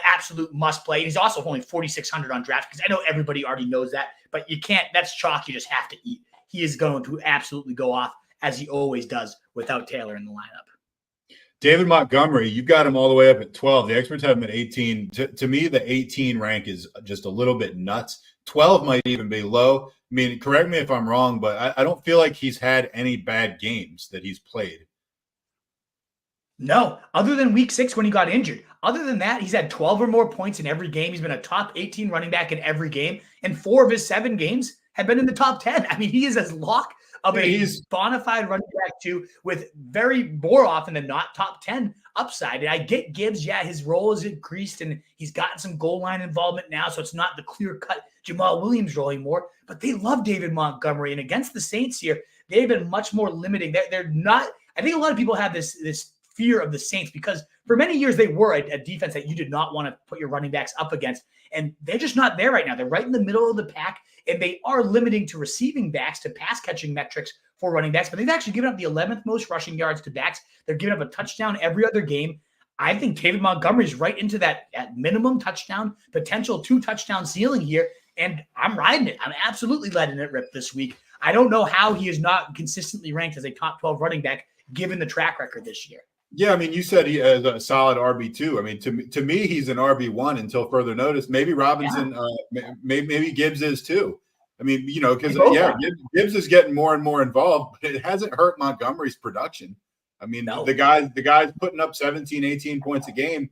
absolute must play. He's also only 4,600 on draft because I know everybody already knows that, but you can't. That's chalk you just have to eat. He is going to absolutely go off as he always does without Taylor in the lineup. David Montgomery, you've got him all the way up at 12. The experts have him at 18. To me, the 18 rank is just a little bit nuts. 12 might even be low. I mean, correct me if I'm wrong, but I don't feel like he's had any bad games that he's played. No, other than week 6 when he got injured. Other than that, he's had 12 or more points in every game. He's been a top 18 running back in every game, and 4 of his 7 games have been in the top 10. I mean, he is as lock of a bona fide running back too, with very more often than not top 10 upside. And I get Gibbs. Yeah, his role is increased and he's gotten some goal line involvement now. So it's not the clear cut Jamal Williams role anymore, but they love David Montgomery. And against the Saints here, they've been much more limiting. They're not, I think a lot of people have this fear of the Saints because for many years they were a defense that you did not want to put your running backs up against. And they're just not there right now. They're right in the middle of the pack, and they are limiting to receiving backs to pass catching metrics for running backs, but they've actually given up the 11th most rushing yards to backs. They're giving up a touchdown every other game. I think David Montgomery is right into that at minimum touchdown, potential 2-touchdown ceiling here, and I'm riding it. I'm absolutely letting it rip this week. I don't know how he is not consistently ranked as a top 12 running back given the track record this year. Yeah, I mean, you said he has a solid RB2. I mean, to me, he's an RB1 until further notice. Maybe Robinson, maybe Gibbs is too. I mean, because Gibbs is getting more and more involved, but it hasn't hurt Montgomery's production. I mean, the guy's putting up 17, 18 points a game.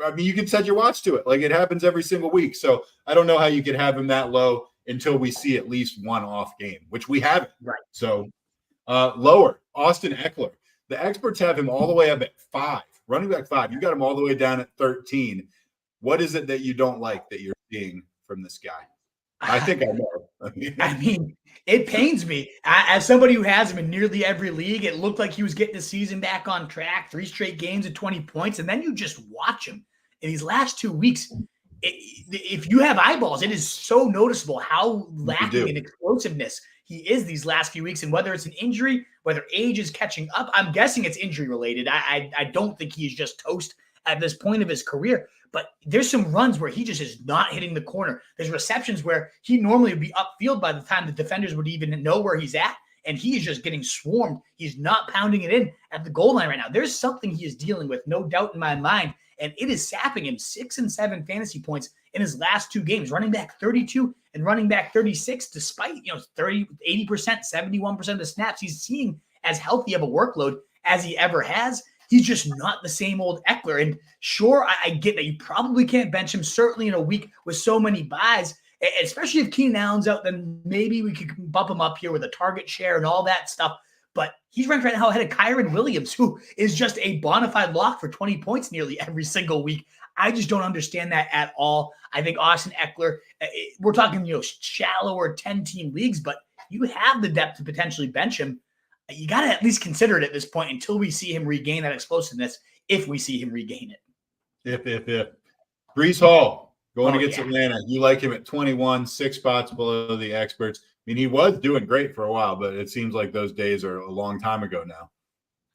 I mean, you can set your watch to it. Like, it happens every single week. So I don't know how you could have him that low until we see at least one off game, which we haven't. Right. So lower, Austin Eckler. The experts have him all the way up at 5, running back 5. You got him all the way down at 13. What is it that you don't like that you're seeing from this guy? I think I know. I mean, it pains me. As somebody who has him in nearly every league, it looked like he was getting the season back on track, 3 straight games at 20 points, and then you just watch him in these last 2 weeks. If you have eyeballs, it is so noticeable how lacking in explosiveness he is these last few weeks, and whether it's an injury, whether age is catching up. I'm guessing it's injury related. I don't think he's just toast at this point of his career, but there's some runs where he just is not hitting the corner. There's receptions where he normally would be upfield by the time the defenders would even know where he's at, and he is just getting swarmed. He's not pounding it in at the goal line right now. There's something he is dealing with, no doubt in my mind, and it is sapping him 6 and 7 fantasy points in his last 2 games, running back 32 and running back 36, despite 30, 80%, 71% of the snaps he's seeing as healthy of a workload as he ever has. He's just not the same old Eckler. And sure, I get that you probably can't bench him, certainly in a week with so many buys, especially if Keenan Allen's out, then maybe we could bump him up here with a target share and all that stuff. But he's ranked right now ahead of Kyron Williams, who is just a bona fide lock for 20 points nearly every single week. I just don't understand that at all. I think Austin Eckler, we're talking, shallower 10-team leagues, but you have the depth to potentially bench him. You got to at least consider it at this point until we see him regain that explosiveness, if we see him regain it. If. Breece Hall going against Atlanta. You like him at 21, 6 spots below the experts. I mean, he was doing great for a while, but it seems like those days are a long time ago now.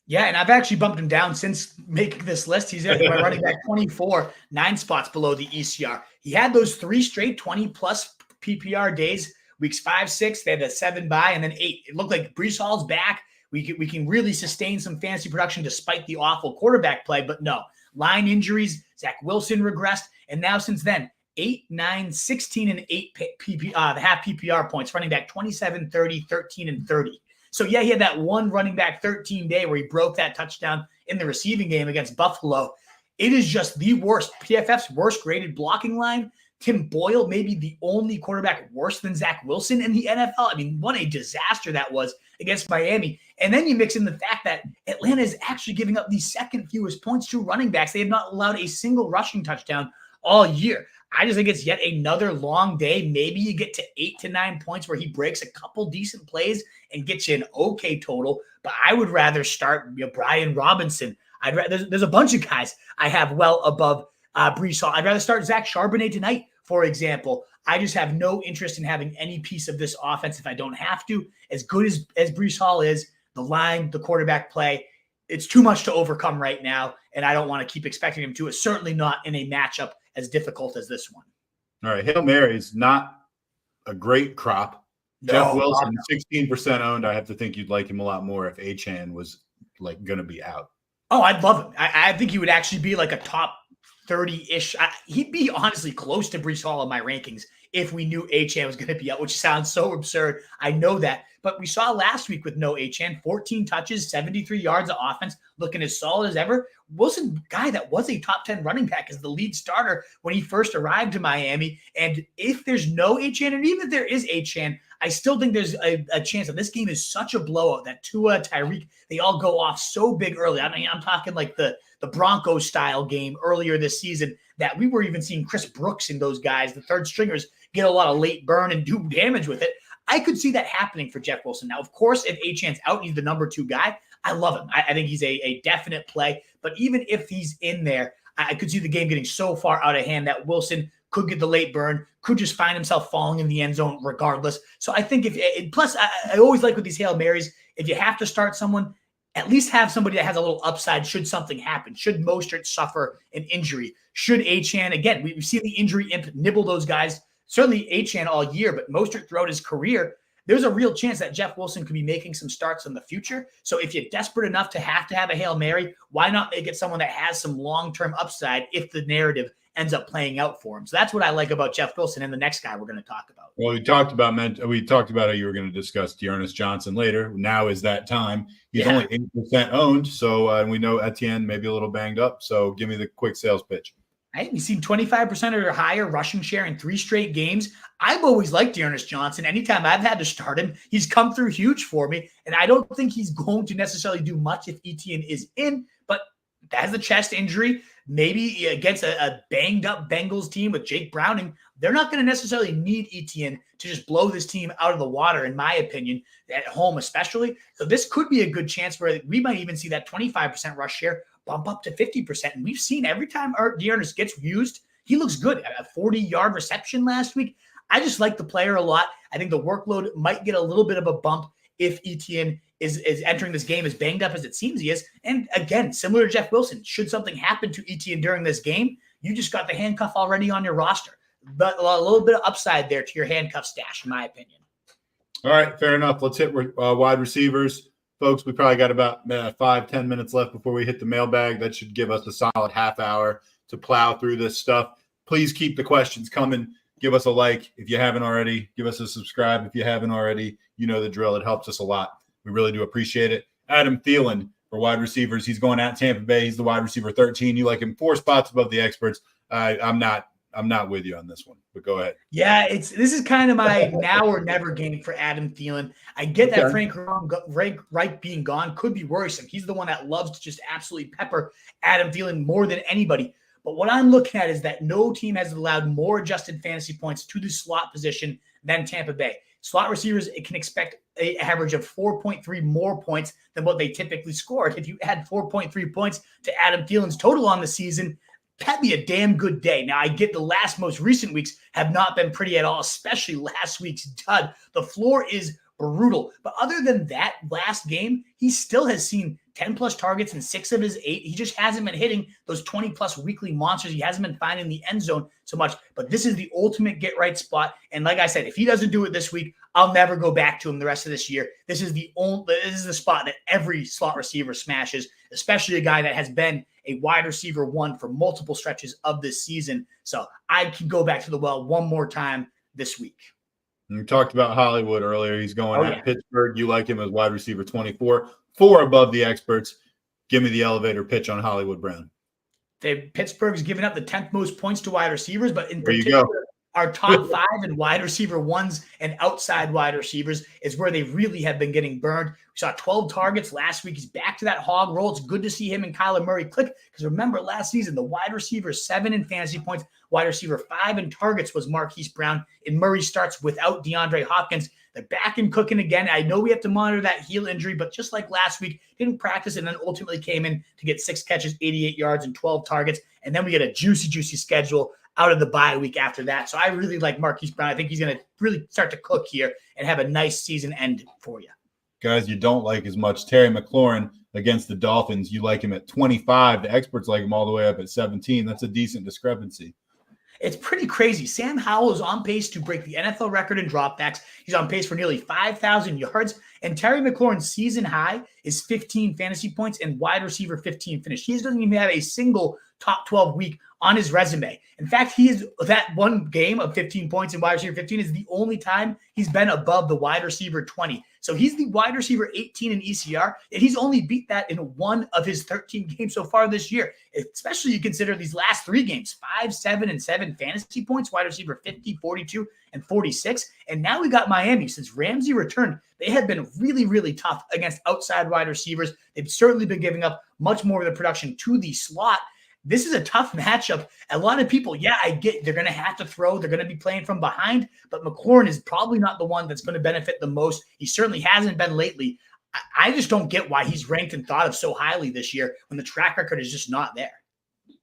Yeah, and I've actually bumped him down since making this list. He's at my running back 24, 9 spots below the ECR. He had those 3 straight 20-plus PPR days, weeks 5, 6. They had a 7 bye, and then 8. It looked like Breece Hall's back. We can really sustain some fantasy production despite the awful quarterback play, but no. Line injuries, Zach Wilson regressed, and now since then, 8, 9, 16, and 8 the half PPR points, running back 27, 30, 13, and 30. So, yeah, he had that one running back 13 day where he broke that touchdown in the receiving game against Buffalo. It is just the worst. PFF's worst graded blocking line. Tim Boyle may be the only quarterback worse than Zach Wilson in the NFL. I mean, what a disaster that was against Miami. And then you mix in the fact that Atlanta is actually giving up the second fewest points to running backs. They have not allowed a single rushing touchdown all year. I just think it's yet another long day. Maybe you get to 8 to 9 points where he breaks a couple decent plays and gets you an okay total. But I would rather start Brian Robinson. There's a bunch of guys I have well above Breece Hall. I'd rather start Zach Charbonnet tonight, for example. I just have no interest in having any piece of this offense if I don't have to. As good as Breece Hall is, the line, the quarterback play, it's too much to overcome right now, and I don't want to keep expecting him to. It's certainly not in a matchup as difficult as this one. All right, Hail Mary's not a great crop. No, Jeff Wilson, 16% owned. I have to think you'd like him a lot more if Achane was going to be out. Oh, I'd love him. I think he would actually be like a top 30-ish. He'd be honestly close to Breece Hall in my rankings if we knew Achane was going to be out, which sounds so absurd. I know that. But we saw last week with no Achane, 14 touches, 73 yards of offense, looking as solid as ever. Wilson, guy that was a top 10 running back, as the lead starter when he first arrived to Miami. And if there's no Achane, and even if there is Achane, I still think there's a chance that this game is such a blowout that Tua, Tyreek, they all go off so big early. I mean, I'm talking like the Broncos style game earlier this season that we were even seeing Chris Brooks and those guys, the third stringers, get a lot of late burn and do damage with it. I could see that happening for Jeff Wilson. Now, of course, if Achane's out, he's the number 2 guy. I love him. I think he's a definite play. But even if he's in there, I could see the game getting so far out of hand that Wilson could get the late burn, could just find himself falling in the end zone regardless. So I think plus I always like with these Hail Marys, if you have to start someone, at least have somebody that has a little upside should something happen. Should Mostert suffer an injury? Should Achane, again, we've seen the injury imp nibble those guys, certainly Achane all year, but Mostert throughout his career, there's a real chance that Jeff Wilson could be making some starts in the future. So if you're desperate enough to have a Hail Mary, why not make it someone that has some long-term upside if the narrative ends up playing out for him? So that's what I like about Jeff Wilson and the next guy we're going to talk about. Well, we talked about how you were going to discuss Dearness Johnson later. Now is that time. He's only 8% owned, so we know Etienne may be a little banged up. So give me the quick sales pitch. We've seen 25% or higher rushing share in 3 straight games. I've always liked Dearness Johnson. Anytime I've had to start him, he's come through huge for me. And I don't think he's going to necessarily do much if Etienne is in, but has a chest injury, maybe against a banged up Bengals team with Jake Browning. They're not going to necessarily need Etienne to just blow this team out of the water, in my opinion, at home especially. So this could be a good chance where we might even see that 25% rush share bump up to 50%. And we've seen every time Dearness gets used, he looks good. A 40-yard reception last week. I just like the player a lot. I think the workload might get a little bit of a bump if Etienne is entering this game as banged up as it seems he is. And again, similar to Jeff Wilson, should something happen to Etienne during this game, you just got the handcuff already on your roster. But a little bit of upside there to your handcuff stash, in my opinion. All right, fair enough. Let's hit wide receivers. Folks, we probably got about 5-10 minutes left before we hit the mailbag. That should give us a solid half hour to plow through this stuff. Please keep the questions coming. Give us a like if you haven't already. Give us a subscribe if you haven't already. You know the drill. It helps us a lot. We really do appreciate it. Adam Thielen for wide receivers. He's going at Tampa Bay. He's the wide receiver 13. You like him 4 spots above the experts. I'm not with you on this one, but go ahead. Yeah, this is kind of my now or never game for Adam Thielen. I get that Frank Reich being gone could be worrisome. He's the one that loves to just absolutely pepper Adam Thielen more than anybody. But what I'm looking at is that no team has allowed more adjusted fantasy points to the slot position than Tampa Bay. Slot receivers can expect an average of 4.3 more points than what they typically scored. If you add 4.3 points to Adam Thielen's total on the season, that'd be a damn good day. Now, I get the most recent weeks have not been pretty at all, especially last week's dud. The floor is brutal. But other than that last game, he still has seen 10-plus targets in 6 of his 8. He just hasn't been hitting those 20-plus weekly monsters. He hasn't been finding the end zone so much. But this is the ultimate get-right spot. And like I said, if he doesn't do it this week, I'll never go back to him the rest of this year. This is the spot that every slot receiver smashes, especially a guy that has been a wide receiver 1 for multiple stretches of this season. So I can go back to the well one more time this week. We talked about Hollywood earlier. He's going at Pittsburgh. You like him as wide receiver 24, 4 above the experts. Give me the elevator pitch on Hollywood Brown. Pittsburgh's given up the 10th most points to wide receivers, but in particular, our top 5 in wide receiver 1s and outside wide receivers is where they really have been getting burned. We saw 12 targets last week. He's back to that hog roll. It's good to see him and Kyler Murray click because remember last season, the wide receiver 7 in fantasy points, wide receiver 5 in targets was Marquise Brown, and Murray starts without DeAndre Hopkins. They're back and cooking again. I know we have to monitor that heel injury, but just like last week, didn't practice and then ultimately came in to get 6 catches, 88 yards, and 12 targets. And then we get a juicy schedule out of the bye week after that. So I really like Marquise Brown. I think he's going to really start to cook here and have a nice season end for you. Guys, you don't like as much Terry McLaurin against the Dolphins. You like him at 25. The experts like him all the way up at 17. That's a decent discrepancy. It's pretty crazy. Sam Howell is on pace to break the NFL record in dropbacks. He's on pace for nearly 5,000 yards. And Terry McLaurin's season high is 15 fantasy points and wide receiver 15 finish. He doesn't even have a single top 12 week on his resume. In fact, he is that one game of 15 points and wide receiver 15 is the only time he's been above the wide receiver 20. So he's the wide receiver 18 in ECR, and he's only beat that in 1 of his 13 games so far this year. Especially you consider these last 3 games, 5, 7, and 7 fantasy points, wide receiver 50, 42, and 46. And now we got Miami. Since Ramsey returned, they have been really tough against outside wide receivers. They've certainly been giving up much more of the production to the slot. This is a tough matchup. A lot of people, I get they're going to have to throw. They're going to be playing from behind, but McLaurin is probably not the one that's going to benefit the most. He certainly hasn't been lately. I just don't get why he's ranked and thought of so highly this year when the track record is just not there.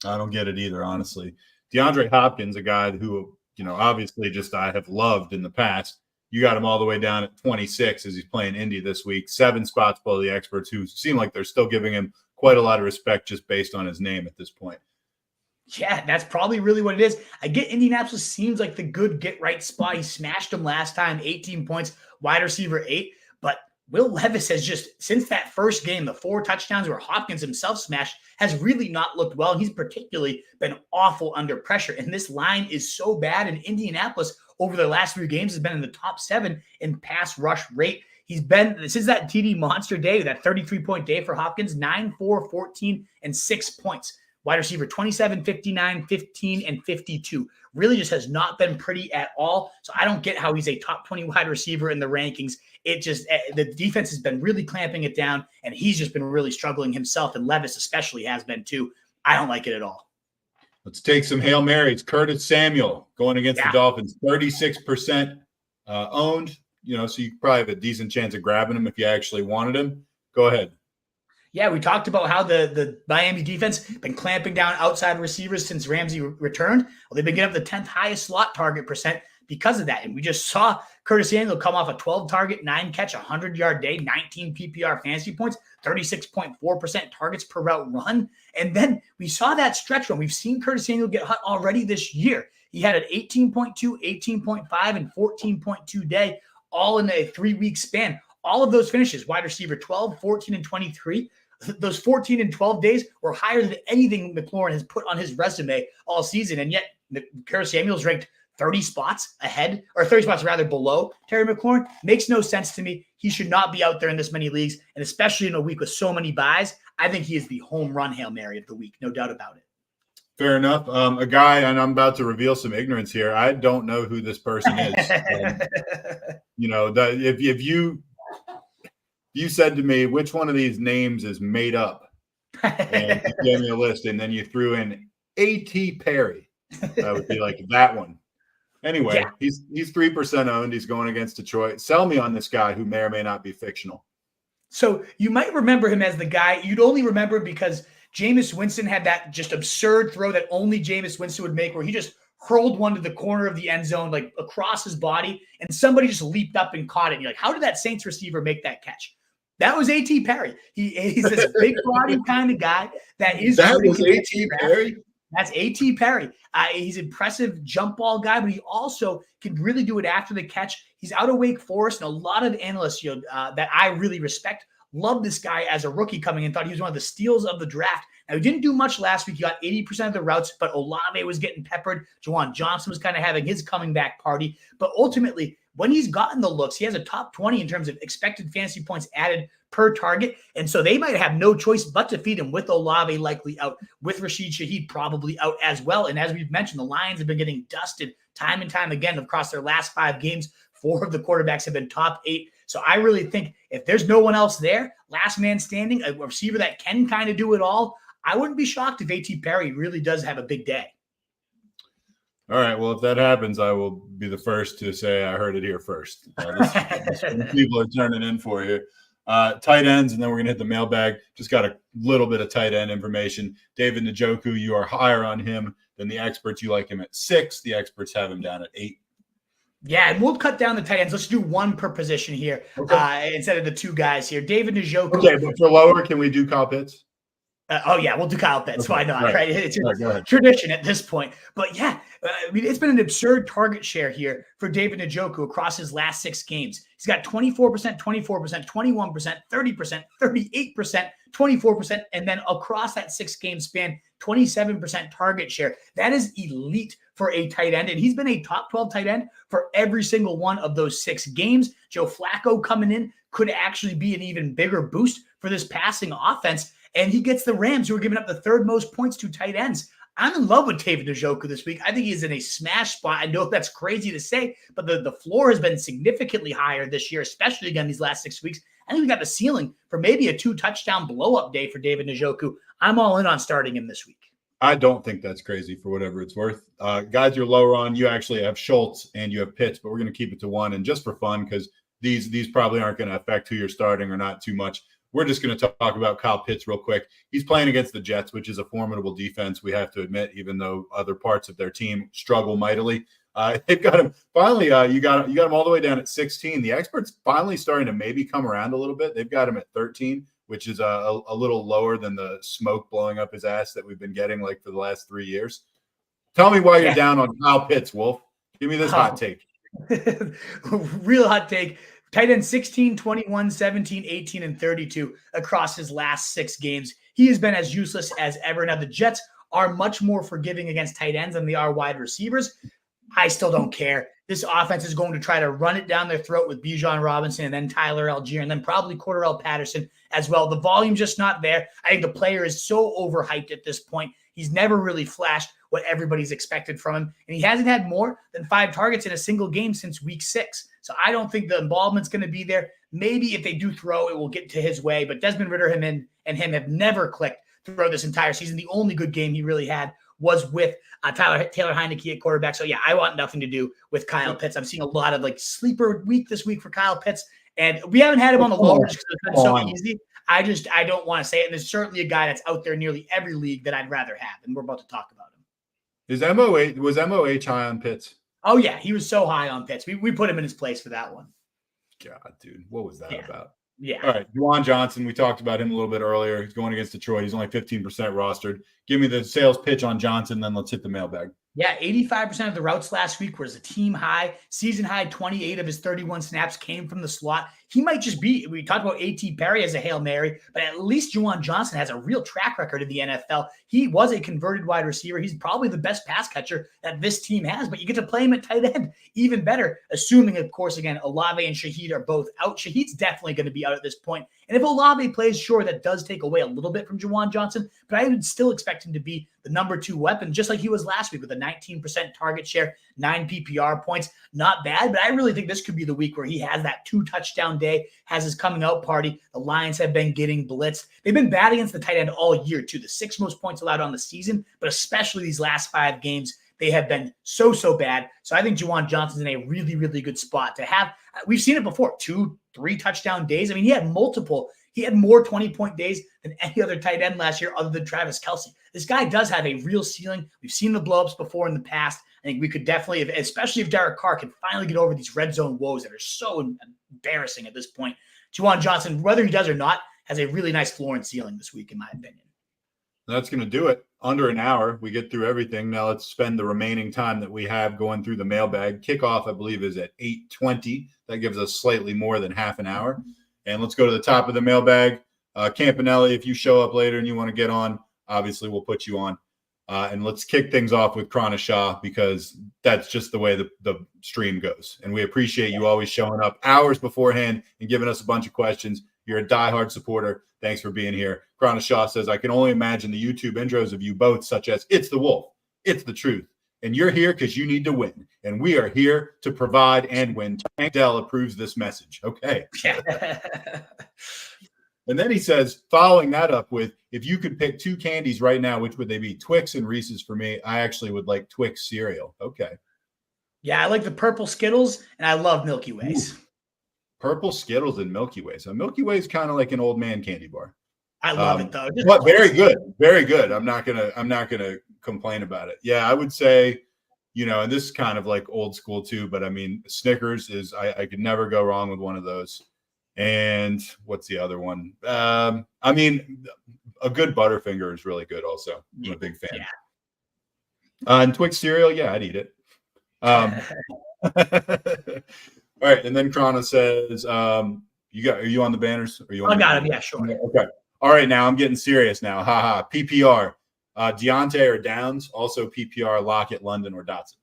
I don't get it either, honestly. DeAndre Hopkins, a guy who, obviously just I have loved in the past. You got him all the way down at 26 as he's playing Indy this week, 7 spots below the experts who seem like they're still giving him quite a lot of respect just based on his name at this point. Yeah, that's probably really what it is. I get Indianapolis seems like the good get-right spot. He smashed them last time, 18 points, wide receiver 8. But Will Levis has just, since that first game, the 4 touchdowns where Hopkins himself smashed, has really not looked well. And he's particularly been awful under pressure. And this line is so bad. And Indianapolis, over the last 3 games, has been in the top 7 in pass rush rate. He's been, this is that TD monster day, that 33-point day for Hopkins, 9, 4, 14, and 6 points. Wide receiver 27, 59, 15, and 52. Really just has not been pretty at all. So I don't get how he's a top 20 wide receiver in the rankings. It just, the defense has been really clamping it down, and he's just been really struggling himself, and Levis especially has been too. I don't like it at all. Let's take some Hail Marys. Curtis Samuel going against the Dolphins, 36% owned. So you probably have a decent chance of grabbing him if you actually wanted him. Go ahead. Yeah, we talked about how the Miami defense been clamping down outside receivers since Ramsey returned. Well, they've been getting up the 10th highest slot target percent because of that. And we just saw Curtis Samuel come off a 12-target, 9-catch, 100-yard day, 19 PPR fantasy points, 36.4% targets per route run. And then we saw that stretch run. We've seen Curtis Samuel get hot already this year. He had an 18.2, 18.5, and 14.2 day, all in a 3-week span. All of those finishes, wide receiver 12, 14, and 23, those 14 and 12 days were higher than anything McLaurin has put on his resume all season. And yet Curtis Samuel's ranked 30 spots ahead, or 30 spots rather below Terry McLaurin. Makes no sense to me. He should not be out there in this many leagues, and especially in a week with so many buys. I think he is the home run Hail Mary of the week, no doubt about it. Fair enough. A guy, and I'm about to reveal some ignorance here. I don't know who this person is. If you said to me, which one of these names is made up? And you gave me a list, and then you threw in A.T. Perry. I would be like, that one. Anyway, he's 3% owned. He's going against Detroit. Sell me on this guy who may or may not be fictional. So you might remember him as the guy. You'd only remember him because Jameis Winston had that just absurd throw that only Jameis Winston would make, where he just hurled one to the corner of the end zone, like across his body, and somebody just leaped up and caught it. And you're like, how did that Saints receiver make that catch? That was A.T. Perry. He's this big body kind of guy that is. That was A.T. Perry? That's A.T. Perry. He's an impressive jump ball guy, but he also can really do it after the catch. He's out of Wake Forest, and a lot of analysts that I really respect love this guy as a rookie coming in, thought he was one of the steals of the draft. Now, he didn't do much last week. He got 80% of the routes, but Olave was getting peppered. Juwan Johnson was kind of having his coming back party. But ultimately, when he's gotten the looks, he has a top 20 in terms of expected fantasy points added per target. And so they might have no choice but to feed him, with Olave likely out, with Rashid Shaheed probably out as well. And as we've mentioned, the Lions have been getting dusted time and time again across their last 5 games. 4 of the quarterbacks have been top 8. So I really think if there's no one else there, last man standing, a receiver that can kind of do it all, I wouldn't be shocked if A.T. Perry really does have a big day. All right. Well, if that happens, I will be the first to say I heard it here first. This people are turning in for you. Tight ends, and then we're going to hit the mailbag. Just got a little bit of tight end information. David Njoku, you are higher on him than the experts. You like him at 6. The experts have him down at 8. Yeah, and we'll cut down the tight ends. Let's do one per position here instead of the 2 guys here. David Njoku. Okay, but for lower, can we do Kyle Pitts? We'll do Kyle Pitts. Okay. Why not? Right? It's a tradition at this point. But yeah, it's been an absurd target share here for David Njoku across his last 6 games. He's got 24%, 24%, 21%, 30%, 38%, 24%, and then across that 6-game span, 27% target share. That is elite for a tight end, and he's been a top 12 tight end for every single one of those 6 games. Joe Flacco coming in could actually be an even bigger boost for this passing offense, and he gets the Rams, who are giving up the 3rd most points to tight ends. I'm in love with David Njoku this week. I think he's in a smash spot. I know that's crazy to say, but the floor has been significantly higher this year, especially again these last 6 weeks. I think we got the ceiling for maybe a 2-touchdown blow-up day for David Njoku. I'm all in on starting him this week. I don't think that's crazy for whatever it's worth. Guys, you're lower on. You actually have Schultz and you have Pitts, but we're going to keep it to 1. And just for fun, because these probably aren't going to affect who you're starting or not too much, we're just going to talk about Kyle Pitts real quick. He's playing against the Jets, which is a formidable defense, we have to admit, even though other parts of their team struggle mightily. They've got him finally. You got him all the way down at 16. The experts finally starting to maybe come around a little bit. They've got him at 13. which is a little lower than the smoke blowing up his ass that we've been getting like for the last 3 years. Tell me why you're down on Kyle Pitts, Wolf. Give me this hot take. Real hot take. Tight end 16, 21, 17, 18, and 32 across his last 6 games. He has been as useless as ever. Now, the Jets are much more forgiving against tight ends than they are wide receivers. I still don't care. This offense is going to try to run it down their throat with Bijan Robinson and then Tyler Algier and then probably Cordarrelle Patterson as well. The volume's just not there. I think the player is so overhyped at this point. He's never really flashed what everybody's expected from him. And he hasn't had more than 5 targets in a single game since week 6. So I don't think the involvement's going to be there. Maybe if they do throw, it will get to his way. But Desmond Ridder and him have never clicked throughout this entire season. The only good game he really had was with Taylor Heineke at quarterback. So, yeah, I want nothing to do with Kyle Pitts. I'm seeing a lot of, like, sleeper week this week for Kyle Pitts. And we haven't had him on the lower just because it's been so easy. I don't want to say it. And there's certainly a guy that's out there nearly every league that I'd rather have. And we're about to talk about him. Was MOH high on Pitts? Oh, yeah. He was so high on Pitts. We put him in his place for that one. God, dude. What was that about? Yeah. All right. Juwan Johnson, we talked about him a little bit earlier. He's going against Detroit. He's only 15% rostered. Give me the sales pitch on Johnson, then let's hit the mailbag. Yeah, 85% of the routes last week was a team high. Season high, 28 of his 31 snaps came from the slot. He might just be, we talked about A.T. Perry as a Hail Mary, but at least Juwan Johnson has a real track record in the NFL. He was a converted wide receiver. He's probably the best pass catcher that this team has, but you get to play him at tight end even better, assuming, of course, again, Olave and Shaheed are both out. Shaheed's definitely going to be out at this point. And if Olave plays, sure, that does take away a little bit from Juwan Johnson, but I would still expect him to be the number 2 weapon, just like he was last week with a 19% target share, 9 PPR points. Not bad, but I really think this could be the week where he has that 2-touchdown day, has his coming out party. The Lions have been getting blitzed. They've been bad against the tight end all year, too. The 6th most points allowed on the season, but especially these last 5 games, they have been so bad. So I think Juwan Johnson's in a really, really good spot to have. We've seen it before, 2-3 touchdown days. I mean, he had more 20-point days than any other tight end last year other than Travis Kelce. This guy does have a real ceiling. We've seen the blow-ups before in the past. I think we could definitely, especially if Derek Carr can finally get over these red zone woes that are so embarrassing at this point. Juwan Johnson, whether he does or not, has a really nice floor and ceiling this week, in my opinion. That's going to do it. Under an hour, we get through everything. Now let's spend the remaining time that we have going through the mailbag. Kickoff, I believe, is at 8:20. That gives us slightly more than half an hour. And let's go to the top of the mailbag. Campanelli, if you show up later and you want to get on, obviously we'll put you on. And let's kick things off with Krana Shah because that's just the way the stream goes. And we appreciate you always showing up hours beforehand and giving us a bunch of questions. You're a diehard supporter. Thanks for being here. Krana Shah says, I can only imagine the YouTube intros of you both, such as It's the Wolf, It's the Truth. And you're here because you need to win. And we are here to provide and win. Tank Dell approves this message. Okay. And then he says, following that up with, if you could pick 2 candies right now, which would they be? Twix and Reese's for me. I actually would like Twix cereal. Okay. Yeah, I like the purple Skittles, and I love Milky Ways. Ooh. Purple Skittles and Milky Way. So Milky Way is kind of like an old man candy bar. I love it though. But very good. Very good. I'm not gonna complain about it. Yeah, I would say, and this is kind of like old school too, but I mean, Snickers is I could never go wrong with one of those. And what's the other one? I mean, a good Butterfinger is really good also. I'm a big fan. Yeah. And Twix cereal, yeah, I'd eat it. All right, and then Krana says, are you on the banners? Or you I got him, yeah, sure. Okay. All right, now I'm getting serious now. Ha. PPR. Deontay or Downs, also PPR, Lockett, London, or Dotson.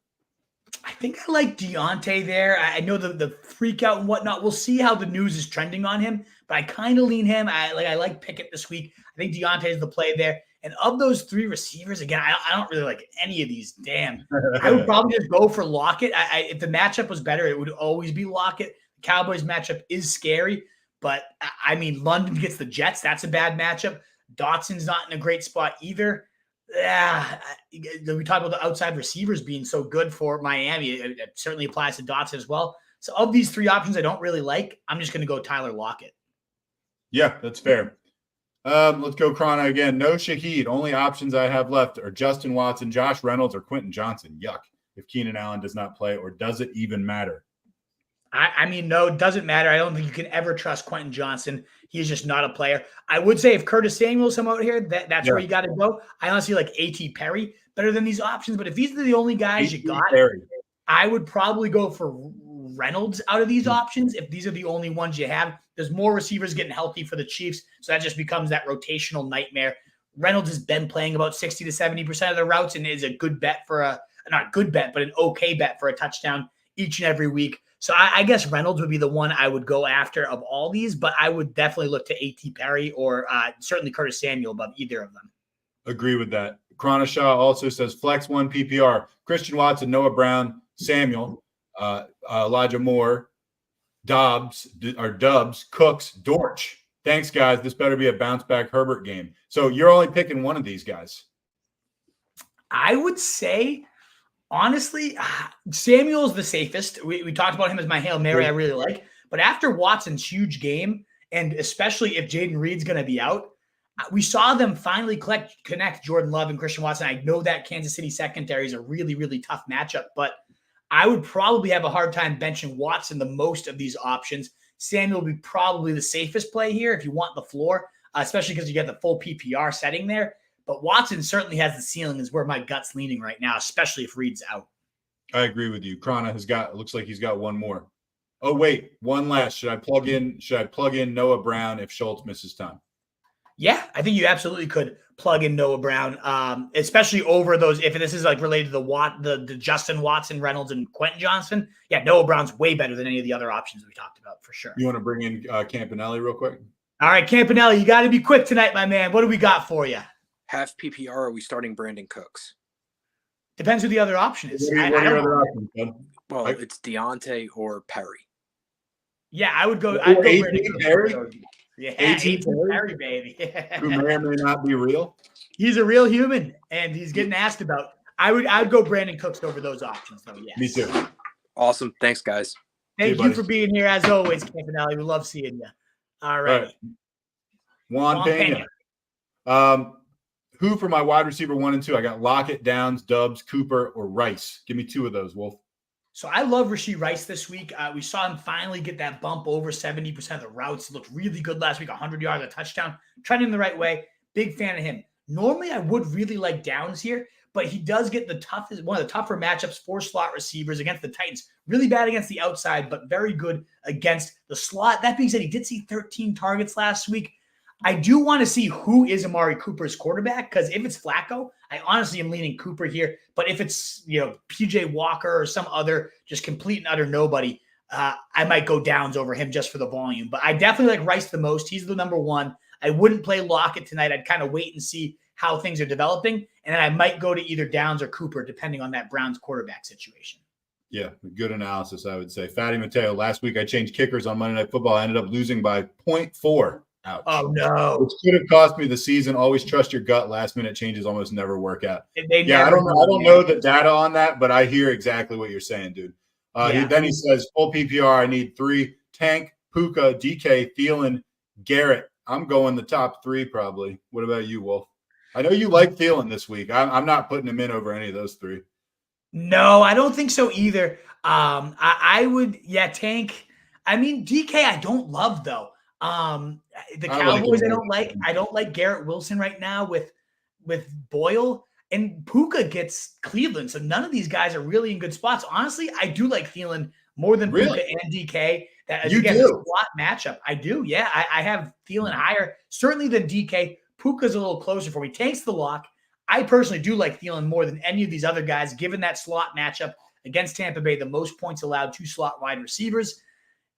I think I like Deontay there. I know the freak out and whatnot. We'll see how the news is trending on him, but I kind of lean him. I like Pickett this week. I think Deontay is the play there. And of those 3 receivers, again, I don't really like any of these. Damn. I would probably just go for Lockett. If the matchup was better, it would always be Lockett. The Cowboys matchup is scary, but I mean, London gets the Jets. That's a bad matchup. Dotson's not in a great spot either. Yeah, we talked about the outside receivers being so good for Miami. It certainly applies to Dotson as well. So of these 3 options I don't really like, I'm just going to go Tyler Lockett. Yeah, that's fair. Let's go Krana again. No Shaheed. Only options I have left are Justin Watson, Josh Reynolds, or Quentin Johnson. Yuck. If Keenan Allen does not play, or does it even matter? I mean, no, it doesn't matter. I don't think you can ever trust Quentin Johnson. He's just not a player. I would say if Curtis Samuel's come out here, that's where you got to go. I honestly like A.T. Perry better than these options. But if these are the only guys you got, I would probably go for Reynolds out of these options. If these are the only ones you have, there's more receivers getting healthy for the Chiefs. So that just becomes that rotational nightmare. Reynolds has been playing about 60 to 70% of the routes and is a good bet for not a good bet, but an okay bet for a touchdown each and every week. So I guess Reynolds would be the one I would go after of all these, but I would definitely look to A.T. Perry or certainly Curtis Samuel above either of them. Agree with that. Shaw also says flex 1 PPR. Christian Watson, Noah Brown, Samuel, Elijah Moore, Dubs, Cooks, Dortch. Thanks, guys. This better be a bounce back Herbert game. So you're only picking one of these guys. I would say, honestly, Samuel's the safest. We talked about him as my Hail Mary I really like. But after Watson's huge game, and especially if Jaden Reed's going to be out, we saw them finally connect Jordan Love and Christian Watson. I know that Kansas City secondary is a really, really tough matchup, but I would probably have a hard time benching Watson the most of these options. Samuel will be probably the safest play here if you want the floor, especially because you get the full PPR setting there. But Watson certainly has the ceiling is where my gut's leaning right now, especially if Reed's out. I agree with you. Krana looks like he's got one more. Oh, wait, one last. Should I plug in Noah Brown if Schultz misses time? Yeah, I think you absolutely could plug in Noah Brown, especially over those. If this is like related to the Justin Watson, Reynolds, and Quentin Johnson, yeah, Noah Brown's way better than any of the other options we talked about for sure. You want to bring in Campanelli real quick? All right, Campanelli, you got to be quick tonight, my man. What do we got for you? Half PPR, are we starting Brandin Cooks? Depends who the other option is. What are your other options, bud? Well, it's Deontay or Perry. Yeah, I'd go Brandin Cooks. Perry? Yeah, A.T. Perry, baby. Who may or may not be real. He's a real human, and he's getting asked about. I'd go Brandin Cooks over those options, though. Yes. Me too. Awesome. Thanks, guys. Thank you for being here, as always, Campanelli. We love seeing you. All right. Juan Pena. Who for my wide receiver 1 and 2? I got Lockett, Downs, Dubs, Cooper, or Rice. Give me 2 of those, Wolf. So I love Rashee Rice this week. We saw him finally get that bump over 70% of the routes. He looked really good last week, 100 yards, a touchdown, trending the right way. Big fan of him. Normally, I would really like Downs here, but he does get one of the tougher matchups for slot receivers against the Titans. Really bad against the outside, but very good against the slot. That being said, he did see 13 targets last week. I do want to see who is Amari Cooper's quarterback, because if it's Flacco, I honestly am leaning Cooper here. But if it's PJ Walker or some other just complete and utter nobody, I might go Downs over him just for the volume. But I definitely like Rice the most. He's the number 1. I wouldn't play Lockett tonight. I'd kind of wait and see how things are developing, and then I might go to either Downs or Cooper depending on that Browns quarterback situation. Yeah, good analysis, I would say. Fatty Mateo, last week I changed kickers on Monday Night Football. I ended up losing by 0.4. Ouch. Oh, no. Which could have cost me the season. Always trust your gut. Last-minute changes almost never work out. I don't know the data on that, but I hear exactly what you're saying, dude. Then he says, full PPR, I need 3. Tank, Puka, DK, Thielen, Garrett. I'm going the top 3 probably. What about you, Wolf? I know you like Thielen this week. I'm not putting him in over any of those 3. No, I don't think so either. I would, Tank. I mean, DK I don't love, though. The Cowboys I don't like. I don't like Garrett Wilson right now with Boyle, and Puka gets Cleveland. So none of these guys are really in good spots. Honestly, I do like Thielen more than Puka and DK. That is again a slot matchup. I do. Yeah, I have Thielen higher certainly than DK. Puka's a little closer for me. Tank's the lock. I personally do like Thielen more than any of these other guys, given that slot matchup against Tampa Bay, the most points allowed to slot wide receivers.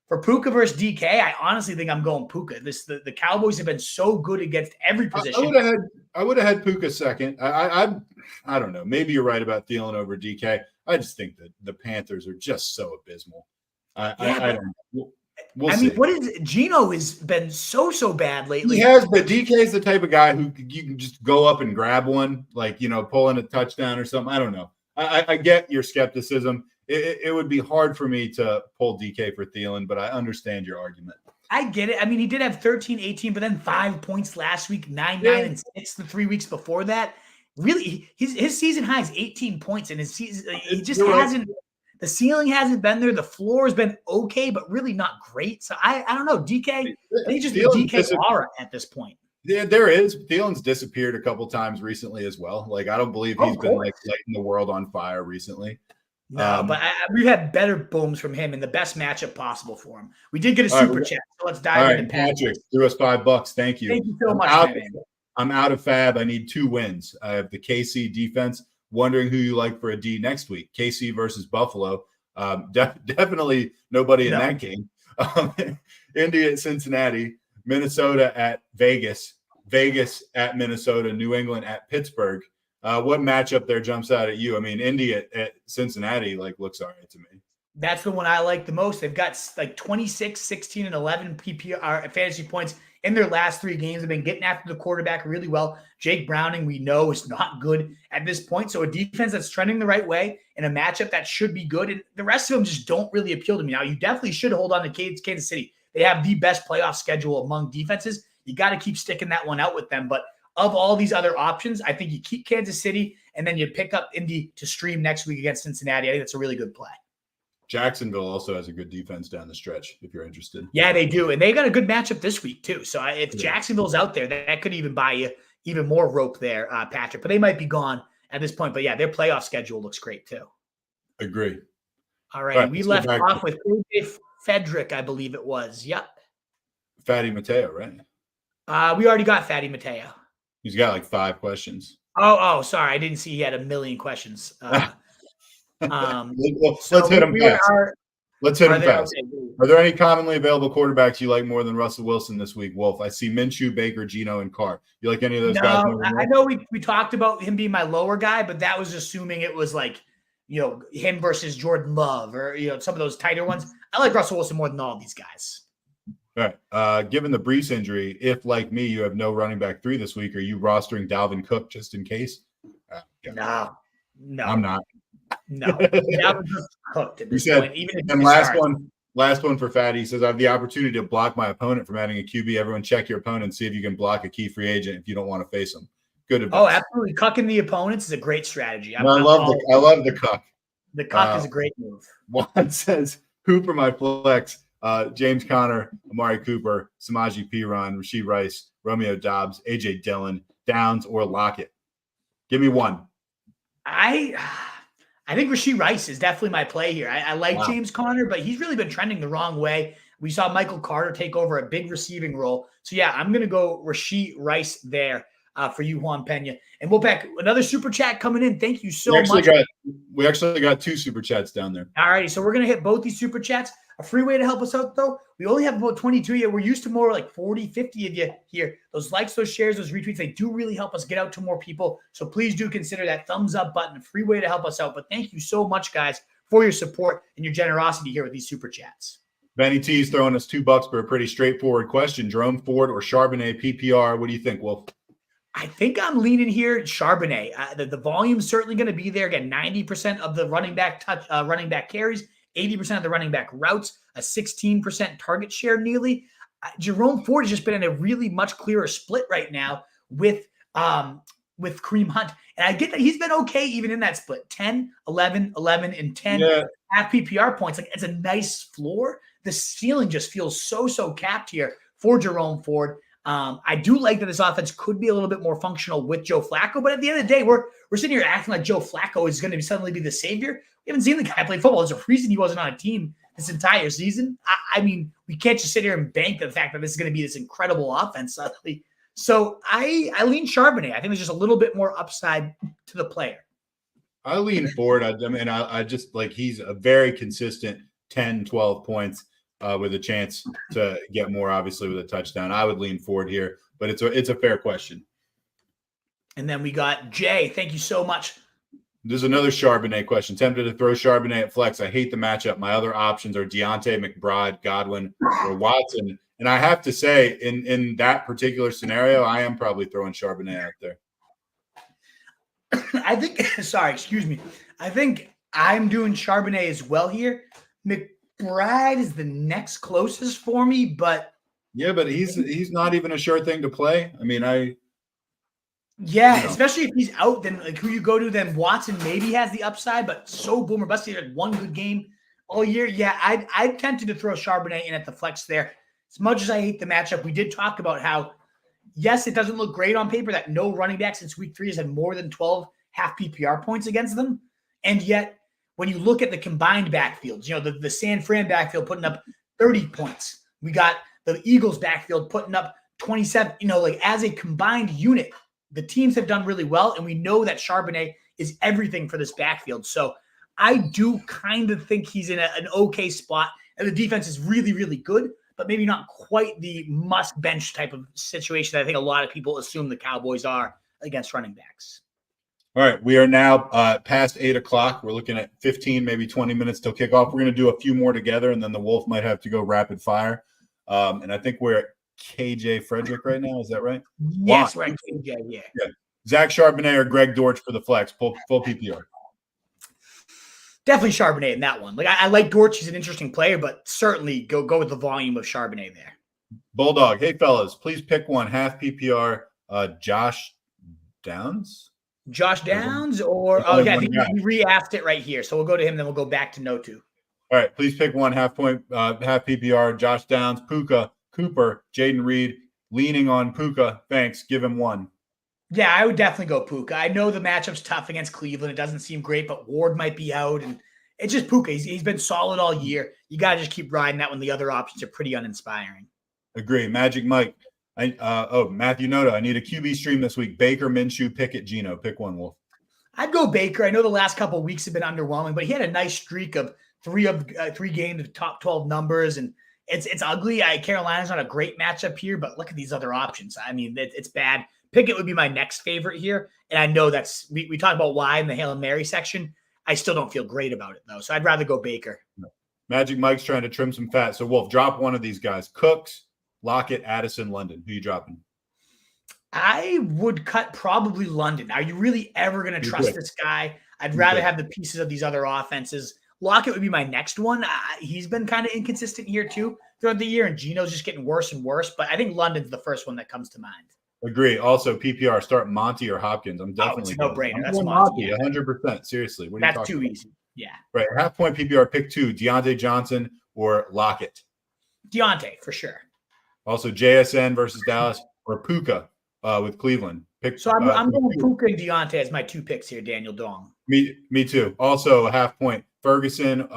For Puka versus DK, I honestly think I'm going Puka. The Cowboys have been so good against every position. I would have had Puka second. I don't know. Maybe you're right about Thielen over DK. I just think that the Panthers are just so abysmal. I don't know. We'll see. What is Geno has been so bad lately. He has, but DK is the type of guy who you can just go up and grab one, like pull in a touchdown or something. I don't know. I get your skepticism. It would be hard for me to pull DK for Thielen, but I understand your argument. I get it. I mean, he did have 13, 18, but then 5 points last week, 9, 9, and 6 the 3 weeks before that. Really, his season high is 18 points, and his season he just hasn't the ceiling hasn't been there. The floor has been okay, but really not great. So I don't know. DK, I think just the DK aura at this point. Yeah, there is. Thielen's disappeared a couple times recently as well. Like, I don't believe he's been like lighting the world on fire recently. No, but we've had better booms from him in the best matchup possible for him. We did get a super chat, so let's dive into Patrick. Threw us $5. Thank you. Thank you so much, I'm out of fab. I need 2 wins. I have the KC defense. Wondering who you like for a D next week. KC versus Buffalo. Definitely nobody in that game. Indy at Cincinnati. Minnesota at Vegas. Vegas at Minnesota. New England at Pittsburgh. What matchup there jumps out at you? I mean, Indy at Cincinnati looks all right to me. That's the one I like the most. They've got 26, 16, and 11 PPR fantasy points in their last 3 games. They've been getting after the quarterback really well. Jake Browning, we know, is not good at this point. So a defense that's trending the right way in a matchup that should be good. And the rest of them just don't really appeal to me. Now, you definitely should hold on to Kansas City. They have the best playoff schedule among defenses. You got to keep sticking that one out with them. But of all these other options, I think you keep Kansas City and then you pick up Indy to stream next week against Cincinnati. I think that's a really good play. Jacksonville also has a good defense down the stretch, if you're interested. Yeah, they do. And they got a good matchup this week, too. So if Jacksonville's out there, that could even buy you even more rope there, Patrick. But they might be gone at this point. But, yeah, their playoff schedule looks great, too. Agree. All right. We left off with Frederick, I believe it was. Yep. Fatty Mateo, right? We already got Fatty Mateo. He's got 5 questions. Oh, sorry. I didn't see he had a million questions. Let's hit him fast. Let's hit him fast. Are there any commonly available quarterbacks you like more than Russell Wilson this week, Wolf? I see Minshew, Baker, Geno, and Carr. You like any of those guys? No, I know we talked about him being my lower guy, but that was assuming it was him versus Jordan Love or some of those tighter ones. I like Russell Wilson more than all of these guys. All right. Given the Breece injury, if like me, you have no running back 3 this week, are you rostering Dalvin Cook just in case? No, I'm not. No, that was just cooked at this point. Even if last one for Fatty. He says, I have the opportunity to block my opponent from adding a QB. Everyone check your opponent and see if you can block a key free agent if you don't want to face him. Good advice. Oh, absolutely. Cucking the opponents is a great strategy. I love the cuck. The cuck is a great move. One says, who for my flex? James Conner, Amari Cooper, Samaje Perine, Rashee Rice, Romeo Doubs, AJ Dillon, Downs, or Lockett. Give me one. I think Rashee Rice is definitely my play here. I like James Conner, but he's really been trending the wrong way. We saw Michael Carter take over a big receiving role. So, yeah, I'm going to go Rashee Rice there for you, Juan Pena. And we'll back another super chat coming in. Thank you so much. We actually got 2 super chats down there. All righty. So we're going to hit both these super chats. A free way to help us out, though. We only have about 22 of you. We're used to more like 40, 50 of you here. Those likes, those shares, those retweets, they do really help us get out to more people. So please do consider that thumbs up button a free way to help us out. But thank you so much, guys, for your support and your generosity here with these super chats. Benny T's throwing us $2 for a pretty straightforward question. Jerome Ford or Charbonnet PPR? What do you think, Wolf? I think I'm leaning here Charbonnet. The volume's certainly going to be there. Again, 90% of the running back carries. 80% of the running back routes, a 16% target share nearly. Jerome Ford has just been in a really much clearer split right now with Kareem Hunt. And I get that he's been okay even in that split. 10, 11, 11, and 10 half PPR points. It's a nice floor. The ceiling just feels so capped here for Jerome Ford. I do like that this offense could be a little bit more functional with Joe Flacco, but at the end of the day, we're sitting here acting like Joe Flacco is going to suddenly be the savior. We haven't seen the guy play football. There's a reason he wasn't on a team this entire season. I mean, we can't just sit here and bank the fact that this is going to be this incredible offense suddenly. So I lean Charbonnet. I think there's just a little bit more upside to the player. I lean Ford. I just like he's a very consistent 10, 12 points with a chance to get more, obviously, with a touchdown. I would lean Ford here, but it's a fair question. And then we got Jay. Thank you so much. There's another Charbonnet question. Tempted to throw Charbonnet at flex. I hate the matchup. My other options are Deontay, McBride, Godwin, or Watson. And I have to say, in that particular scenario, I am probably throwing Charbonnet out there. I think I'm doing Charbonnet as well here. McBride is the next closest for me, but yeah, but he's not even a sure thing to play. I mean, Yeah, especially if he's out, then like who you go to, then Watson maybe has the upside, but so boomer bust. He had one good game all year. Yeah, I'd tempted to throw Charbonnet in at the flex there. As much as I hate the matchup, we did talk about how, yes, it doesn't look great on paper that no running back since week 3 has had more than 12 half PPR points against them. And yet, when you look at the combined backfields, the San Fran backfield putting up 30 points. We got the Eagles backfield putting up 27. As a combined unit, the teams have done really well, and we know that Charbonnet is everything for this backfield. So I do kind of think he's in an okay spot, and the defense is really, really good, but maybe not quite the must-bench type of situation that I think a lot of people assume the Cowboys are against running backs. All right, we are now past 8 o'clock. We're looking at 15, maybe 20 minutes till kickoff. We're going to do a few more together, and then the Wolf might have to go rapid fire. And I think we're at KJ Frederick right now. Is that right? Yes, we're at KJ, yeah. Zach Charbonnet or Greg Dortch for the flex, full PPR. Definitely Charbonnet in that one. Like I like Dortch. He's an interesting player, but certainly go with the volume of Charbonnet there. Bulldog, hey, fellas, please pick one half PPR, Josh Downs? Josh Downs I think he re-asked it right here. So we'll go to him, then we'll go back to Notu. All right, please pick one half PPR, Josh Downs, Puka, Cooper, Jaden Reed, leaning on Puka. Thanks. Give him one. Yeah, I would definitely go Puka. I know the matchup's tough against Cleveland. It doesn't seem great, but Ward might be out, and it's just Puka. He's been solid all year. You got to just keep riding that when the other options are pretty uninspiring. Agree. Magic Mike. Matthew Noda. I need a QB stream this week. Baker, Minshew, Pickett, Geno. Pick one, Wolf. I'd go Baker. I know the last couple of weeks have been underwhelming, but he had a nice streak of three games of top 12 numbers, and it's ugly. Carolina's not a great matchup here, but look at these other options. I mean, it's bad. Pickett would be my next favorite here, and I know that's we talked about why in the Hail Mary section. I still don't feel great about it, though, so I'd rather go Baker. Magic Mike's trying to trim some fat. So, Wolf, drop one of these guys. Cooks, Lockett, Addison, London. Who you dropping? I would cut probably London. Are you really ever going to trust this guy? I'd rather have the pieces of these other offenses. Lockett would be my next one. He's been kind of inconsistent here, too, throughout the year, and Geno's just getting worse and worse. But I think London's the first one that comes to mind. Agree. Also, PPR, start Monty or Hopkins. I'm definitely it's a no-brainer. That's Monty, 100%. Seriously. What are you talking about? That's too easy. Yeah. Right. Half point PPR, pick two. Deontay Johnson or Lockett? Deontay, for sure. Also, JSN versus Dallas or Puka with Cleveland. So I'm going Puka and Deontay as my two picks here, Daniel Dong. Me too. Also, a half point. Ferguson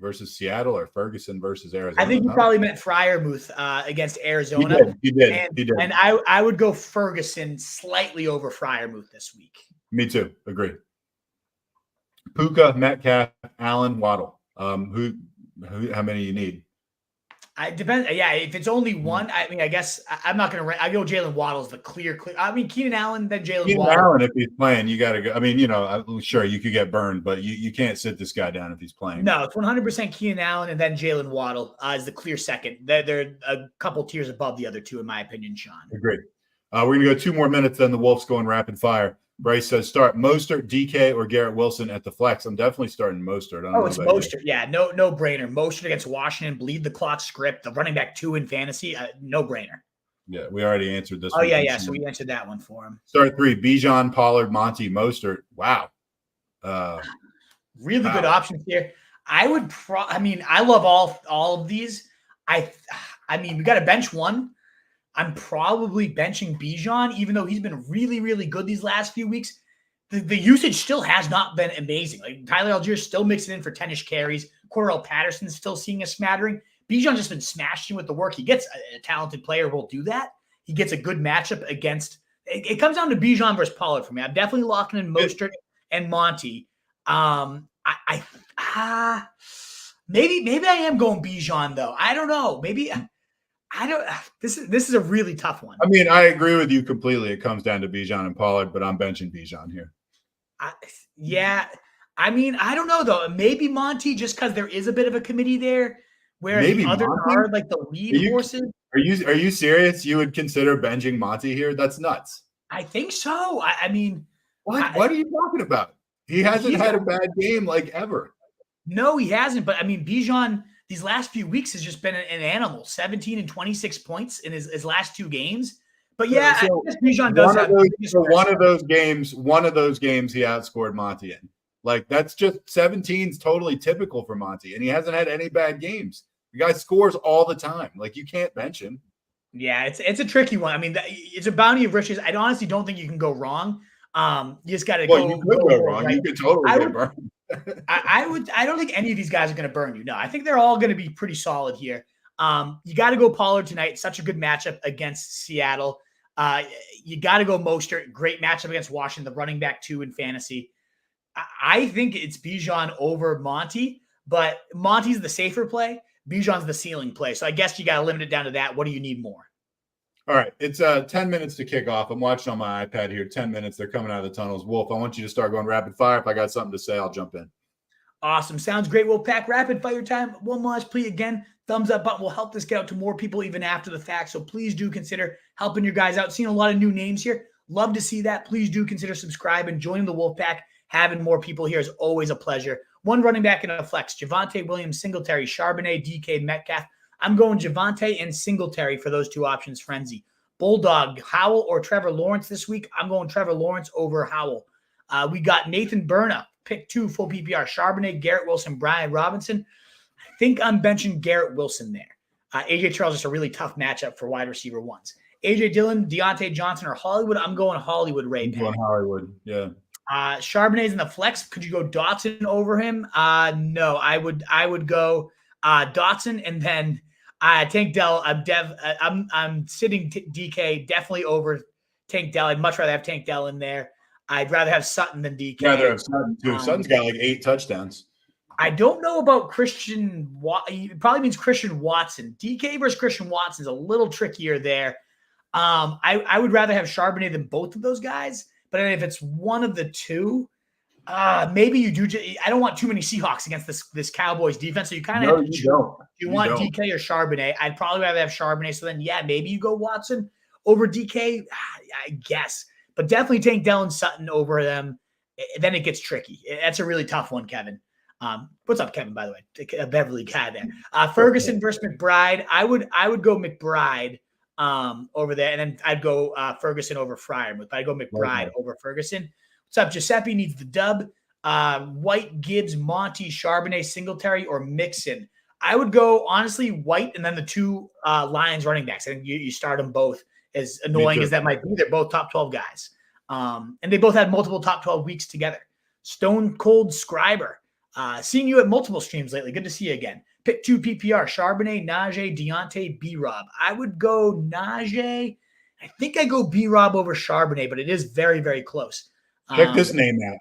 versus Seattle or Ferguson versus Arizona? I think you probably meant Freiermuth against Arizona. He did. And I would go Ferguson slightly over Freiermuth this week. Me too. Agree. Puka, Metcalf, Allen, Waddle. How many you need? It depends. Yeah, if it's only one, I mean, I guess I'm not going to – I go Jalen Waddle's the clear. I mean, Keenan Allen, then Jalen Waddle. Keenan Allen, if he's playing, you got to go. I mean, sure, you could get burned, but you can't sit this guy down if he's playing. No, it's 100% Keenan Allen and then Jalen Waddle is the clear second. They're a couple tiers above the other two, in my opinion, Sean. Agreed. We're going to go 2 more minutes, then the Wolves going rapid fire. Bryce says start Mostert, DK, or Garrett Wilson at the flex. I'm definitely starting Mostert. It's Mostert. Yeah, no brainer. Mostert against Washington, bleed the clock script, the running back 2 in fantasy, no brainer. Yeah, we already answered this. Oh, yeah. So we answered that one for him. Start 3, Bijan, Pollard, Monty, Mostert. Wow. Really good options here. I would I love all of these. I mean, we got to bench one. I'm probably benching Bijan, even though he's been really, really good these last few weeks. The usage still has not been amazing. Like Tyler Allgeier's still mixing in for 10-ish carries. Cordell Patterson's still seeing a smattering. Bijan's just been smashing with the work. He gets a talented player will do that. He gets a good matchup against. It comes down to Bijan versus Pollard for me. I'm definitely locking in Mostert and Monty. Maybe I am going Bijan though. I don't know. Maybe. I don't. This is a really tough one. I mean, I agree with you completely. It comes down to Bijan and Pollard, but I'm benching Bijan here. I mean, I don't know though. Maybe Monty, just because there is a bit of a committee there, whereas the others are like the lead horses. Are you serious? You would consider benching Monty here? That's nuts. I think so. I mean, what are you talking about? He hasn't had a bad game like ever. No, he hasn't. But I mean, Bijan. These last few weeks has just been an animal, 17 and 26 points in his last 2 games. But yeah, So I guess Bijan does have one of those games he outscored Monty in. Like that's just 17's totally typical for Monty, and he hasn't had any bad games. The guy scores all the time. Like you can't bench him. Yeah, it's a tricky one. I mean, it's a bounty of riches. I honestly don't think you can go wrong. You just got to go. You could go wrong. Right. You could totally get burned. I don't think any of these guys are going to burn you. No, I think they're all going to be pretty solid here. You got to go Pollard tonight. Such a good matchup against Seattle. You got to go Mostert. Great matchup against Washington, the running back 2 in fantasy. I think it's Bijan over Monty, but Monty's the safer play. Bijan's the ceiling play. So I guess you got to limit it down to that. What do you need more? All right. It's 10 minutes to kick off. I'm watching on my iPad here. 10 minutes. They're coming out of the tunnels. Wolf, I want you to start going rapid fire. If I got something to say, I'll jump in. Awesome. Sounds great. We'll pack rapid fire time. One last plea again. Thumbs up button will help this get out to more people even after the fact. So please do consider helping your guys out. Seeing a lot of new names here. Love to see that. Please do consider subscribing, joining the Wolfpack. Having more people here is always a pleasure. One running back in a flex. Javonte Williams, Singletary, Charbonnet, DK, Metcalf. I'm going Javonte and Singletary for those 2 options. Frenzy. Bulldog, Howell or Trevor Lawrence this week. I'm going Trevor Lawrence over Howell. We got Nathan Burna, pick 2, full PPR. Charbonnet, Garrett Wilson, Brian Robinson. I think I'm benching Garrett Wilson there. AJ Charles is a really tough matchup for wide receiver 1s. AJ Dillon, Deontay Johnson, or Hollywood. I'm going Hollywood Ray. I'm going Hollywood, yeah. Charbonnet's in the flex. Could you go Dotson over him? No, I would go Dotson and then Tank Dell. I'm sitting DK definitely over Tank Dell. I'd much rather have Tank Dell in there. I'd rather have Sutton than DK. Rather have Sutton too. Sutton's got like 8 touchdowns. I don't know about Christian. It probably means Christian Watson. DK versus Christian Watson is a little trickier there. I would rather have Charbonnet than both of those guys. But if it's one of the 2, maybe you do. I don't want too many Seahawks against this Cowboys defense. So you kind of have to choose. You want DK or Charbonnet? I'd probably rather have Charbonnet. So then, yeah, maybe you go Watson over DK. I guess, but definitely Tank Dell and Sutton over them. Then it gets tricky. That's a really tough one, Kevin. What's up, Kevin? By the way, a Beverly guy there. Ferguson versus McBride. I would go McBride over there, and then I'd go Ferguson over Fryer. But I'd go McBride over Ferguson. What's up? Giuseppe needs the dub. White, Gibbs, Monty, Charbonnet, Singletary, or Mixon. I would go, honestly, White and then the 2 Lions running backs. I think you start them both. As annoying as that might be, they're both top 12 guys. And they both had multiple top 12 weeks together. Stone Cold Scriber. Seeing you at multiple streams lately. Good to see you again. Pick 2 PPR. Charbonnet, Najee, Deontay, B-Rob. I would go Najee. I think I go B-Rob over Charbonnet, but it is very, very close. Check this name out.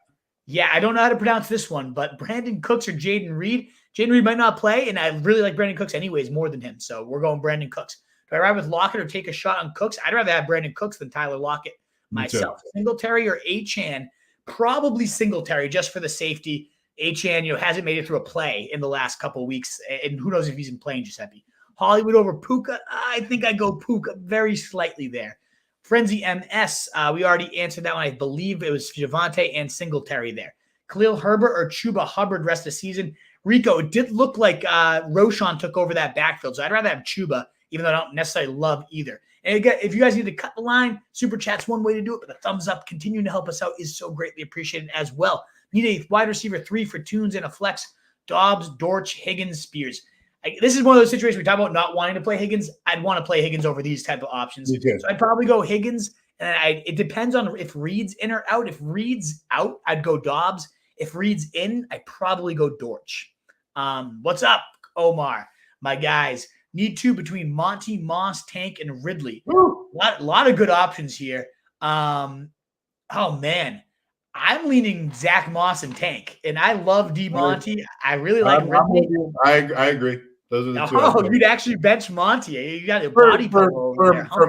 Yeah, I don't know how to pronounce this one, but Brandin Cooks or Jaden Reed. Jaden Reed might not play, and I really like Brandin Cooks anyways more than him, so we're going Brandin Cooks. Do I ride with Lockett or take a shot on Cooks? I'd rather have Brandin Cooks than Tyler Lockett myself. Singletary or Achane? Probably Singletary just for the safety. Achane, hasn't made it through a play in the last couple of weeks, and who knows if he's even playing Giuseppe. Hollywood over Puka? I think I go Puka very slightly there. Frenzy MS, we already answered that one. I believe it was Javonte and Singletary there. Khalil Herbert or Chuba Hubbard rest of the season? Rico, it did look like Roshan took over that backfield, so I'd rather have Chuba, even though I don't necessarily love either. And again, if you guys need to cut the line, Super Chat's one way to do it, but the thumbs up continuing to help us out is so greatly appreciated as well. Need a wide receiver 3 for Tunes and a flex. Dobbs, Dortch, Higgins, Spears. This is one of those situations we talk about not wanting to play Higgins. I'd want to play Higgins over these type of options. So I'd probably go Higgins. And it depends on if Reed's in or out. If Reed's out, I'd go Dobbs. If Reed's in, I'd probably go Dortch. What's up, Omar? My guys. Need 2 between Monty, Moss, Tank, and Ridley. Lot of good options here. Oh, man. I'm leaning Zach Moss and Tank, and I love D. Monty. I really like Ridley. I agree. Those are the 2. Oh, you'd actually bench Monty. You got a body for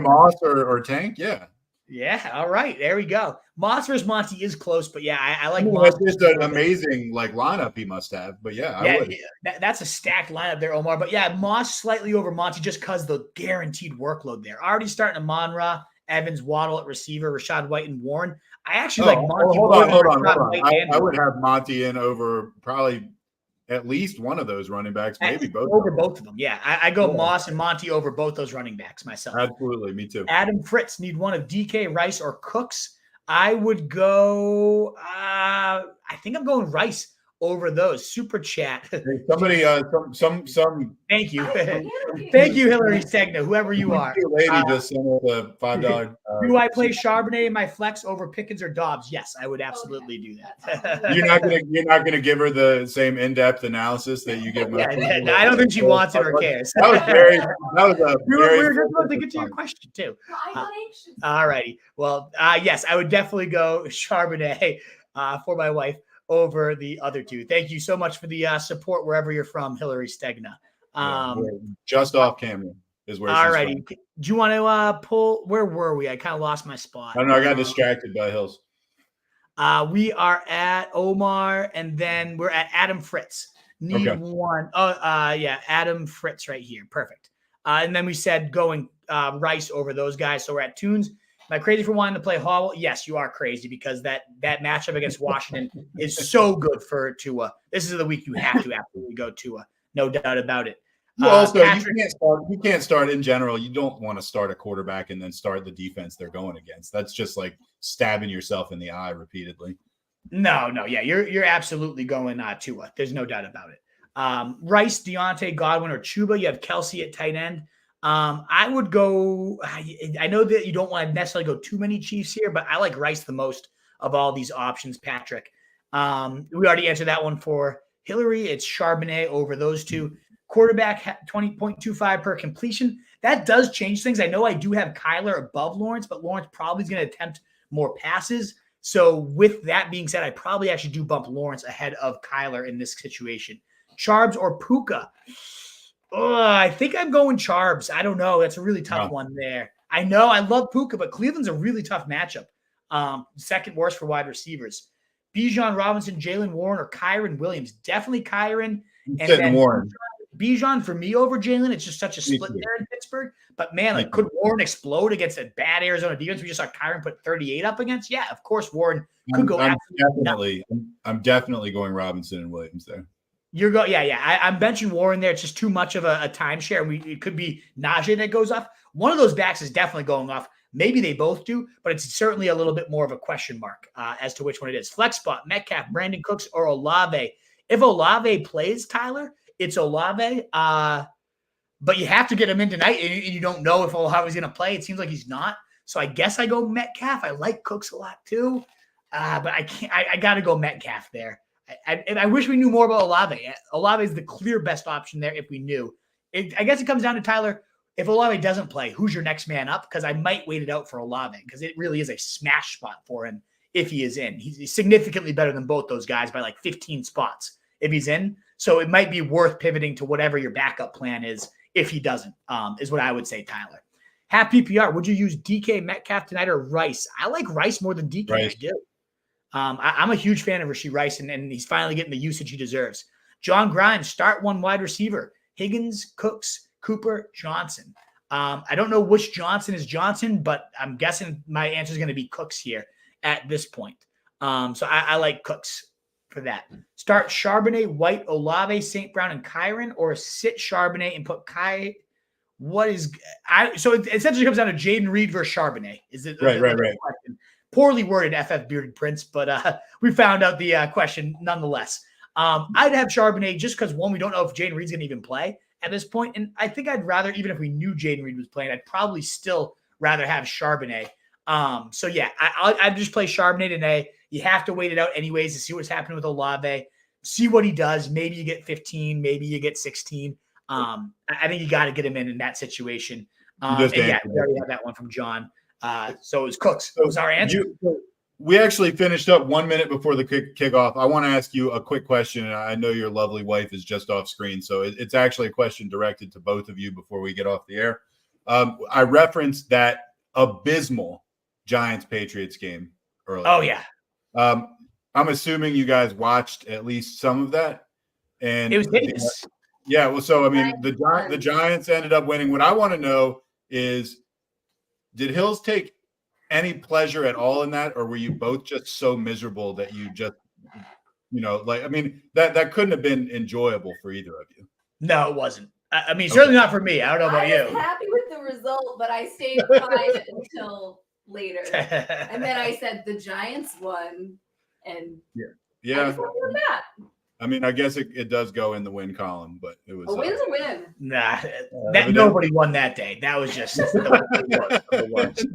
Moss or Tank, yeah. Yeah, all right. There we go. Moss versus Monty is close, but yeah, I like Moss. That's just an amazing lineup he must have. But yeah, I would. That's a stacked lineup there, Omar. But yeah, Moss slightly over Monty just because the guaranteed workload there. Already starting Amon-Ra, Evans, Waddle at receiver, Rashad White, and Warren. I actually like Monty. Hold on. I would have Monty in over probably at least one of those running backs, maybe both. Over both of them. Yeah. I go Moss and Monty over both those running backs myself. Absolutely. Me too. Adam Fritz, need one of DK, Rice, or Cooks. I would go, I think I'm going Rice over those. Super chat. Somebody, some. Thank you. Thank you, Hillary Stegna, whoever you are. Lady just sent us a $5. Do I play Charbonnet in my flex over Pickens or Dobbs? Yes, I would absolutely do that. You're not gonna give her the same in-depth analysis that you give. Yeah, I don't think she wants it or cares. That was a we're just about to get to your question too. All righty. Well, yes, I would definitely go Charbonnet for my wife over the other two. Thank you so much for the support wherever you're from, Hillary Stegna. Just off camera is where. All righty. Do you want to pull? Where were we? I kind of lost my spot. I don't know. I got distracted by Hills. We are at Omar, and then we're at Adam Fritz. Need one. Yeah, Adam Fritz right here. Perfect. And then we said going Rice over those guys. So we're at Tunes. Am I crazy for wanting to play Hall? Yes, you are crazy because that matchup against Washington is so good for Tua. This is the week you have to absolutely go Tua. No doubt about it. Also, you can't start in general. You don't want to start a quarterback and then start the defense they're going against. That's just like stabbing yourself in the eye repeatedly. No. Yeah, you're absolutely going Tua. There's no doubt about it. Rice, Deontay, Godwin, or Chuba. You have Kelsey at tight end. I would go. I know that you don't want to necessarily go too many Chiefs here, but I like Rice the most of all these options, Patrick. We already answered that one for Hillary. It's Charbonnet over those two. Quarterback 20.25 per completion. That does change things. I know I do have Kyler above Lawrence, but Lawrence probably is going to attempt more passes. So with that being said, I probably actually do bump Lawrence ahead of Kyler in this situation. Charbs or Puka? I think I'm going Charbs. I don't know. That's a really tough one there. I know I love Puka, but Cleveland's a really tough matchup. Second worst for wide receivers. Bijan Robinson, Jalen Warren, or Kyron Williams? Definitely Kyron. And then Warren. Bijan for me over Jalen. It's just such a split there in Pittsburgh. But man, like, could Warren explode against a bad Arizona defense? We just saw Kyron put 38 up against. Yeah, of course, Warren could go. I'm definitely going Robinson and Williams there. I'm benching Warren there. It's just too much of a timeshare. It could be Najee that goes off. One of those backs is definitely going off. Maybe they both do, but it's certainly a little bit more of a question mark as to which one it is. Flex spot, Metcalf, Brandin Cooks, or Olave. If Olave plays, Tyler, it's Olave. But you have to get him in tonight, and you don't know if Olave's going to play. It seems like he's not. So I guess I go Metcalf. I like Cooks a lot too, but I can't. I got to go Metcalf there. I wish we knew more about Olave. Olave is the clear best option there if we knew. I guess it comes down to, Tyler, if Olave doesn't play, who's your next man up? Because I might wait it out for Olave because it really is a smash spot for him if he is in. He's significantly better than both those guys by like 15 spots if he's in. So it might be worth pivoting to whatever your backup plan is if he doesn't, is what I would say, Tyler. Half PPR, would you use DK Metcalf tonight or Rice? I like Rice more than DK. Rice. I do. I'm a huge fan of Rashee Rice, and he's finally getting the usage he deserves. John Grimes, start one wide receiver. Higgins, Cooks, Cooper, Johnson. I don't know which Johnson is Johnson, but I'm guessing my answer is going to be Cooks here at this point. So I like Cooks for that. Start Charbonnet, White, Olave, St. Brown, and Kyron, or sit Charbonnet and put Kai. So it essentially comes down to Jaden Reed versus Charbonnet. Is it right? Question. Poorly worded, FF Bearded Prince, but we found out the question nonetheless. I'd have Charbonnet just because, one, we don't know if Jaden Reed's going to even play at this point, and I think I'd rather, even if we knew Jaden Reed was playing, I'd probably still rather have Charbonnet. So yeah, I'd just play Charbonnet today. You have to wait it out anyways to see what's happening with Olave, see what he does. Maybe you get 15, maybe you get 16. I think you got to get him in that situation. And yeah, we already had that one from John. So it was Cooks. That was our answer. We actually finished up 1 minute before the kickoff. I want to ask you a quick question. And I know your lovely wife is just off screen, so it's actually a question directed to both of you before we get off the air. I referenced that abysmal Giants-Patriots game earlier. Oh, yeah. I'm assuming you guys watched at least some of that. And it was hideous. Yeah, well, so, I mean, the Giants ended up winning. What I want to know is, did Hills take any pleasure at all in that, or were you both just so miserable that you just Like, I mean, that couldn't have been enjoyable for either of you. No, it wasn't. I mean, certainly not for me. I don't know about I was you. happy with the result, but I stayed quiet until later. And then I said the Giants won, and Yeah. I just went with that. I mean, I guess it does go in the win column, but it was A win's a win. Nah, evidently. nobody won that day. That was just the worst.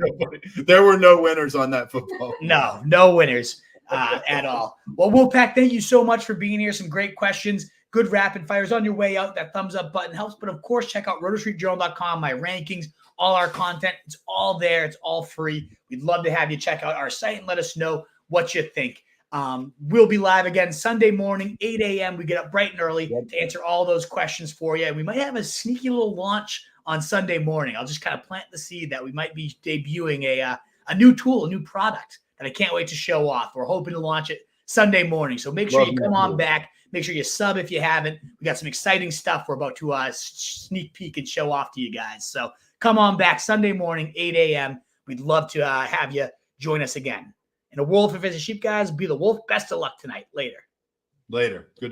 There were no winners on that football. No winners at all. Well, Wolfpack, thank you so much for being here. Some great questions. Good rapid fires on your way out. That thumbs up button helps. But of course, check out rotostreetjournal.com, my rankings, all our content. It's all there. It's all free. We'd love to have you check out our site and let us know what you think. We'll be live again Sunday morning, 8 a.m. We get up bright and early to answer all those questions for you. And we might have a sneaky little launch on Sunday morning. I'll just kind of plant the seed that we might be debuting a new tool, a new product that I can't wait to show off. We're hoping to launch it Sunday morning. So make sure you come on back. Make sure you sub if you haven't. We got some exciting stuff we're about to sneak peek and show off to you guys. So come on back Sunday morning, 8 a.m. We'd love to have you join us again. In a world for Fantasy Sheep, guys, be the wolf. Best of luck tonight. Later. Good.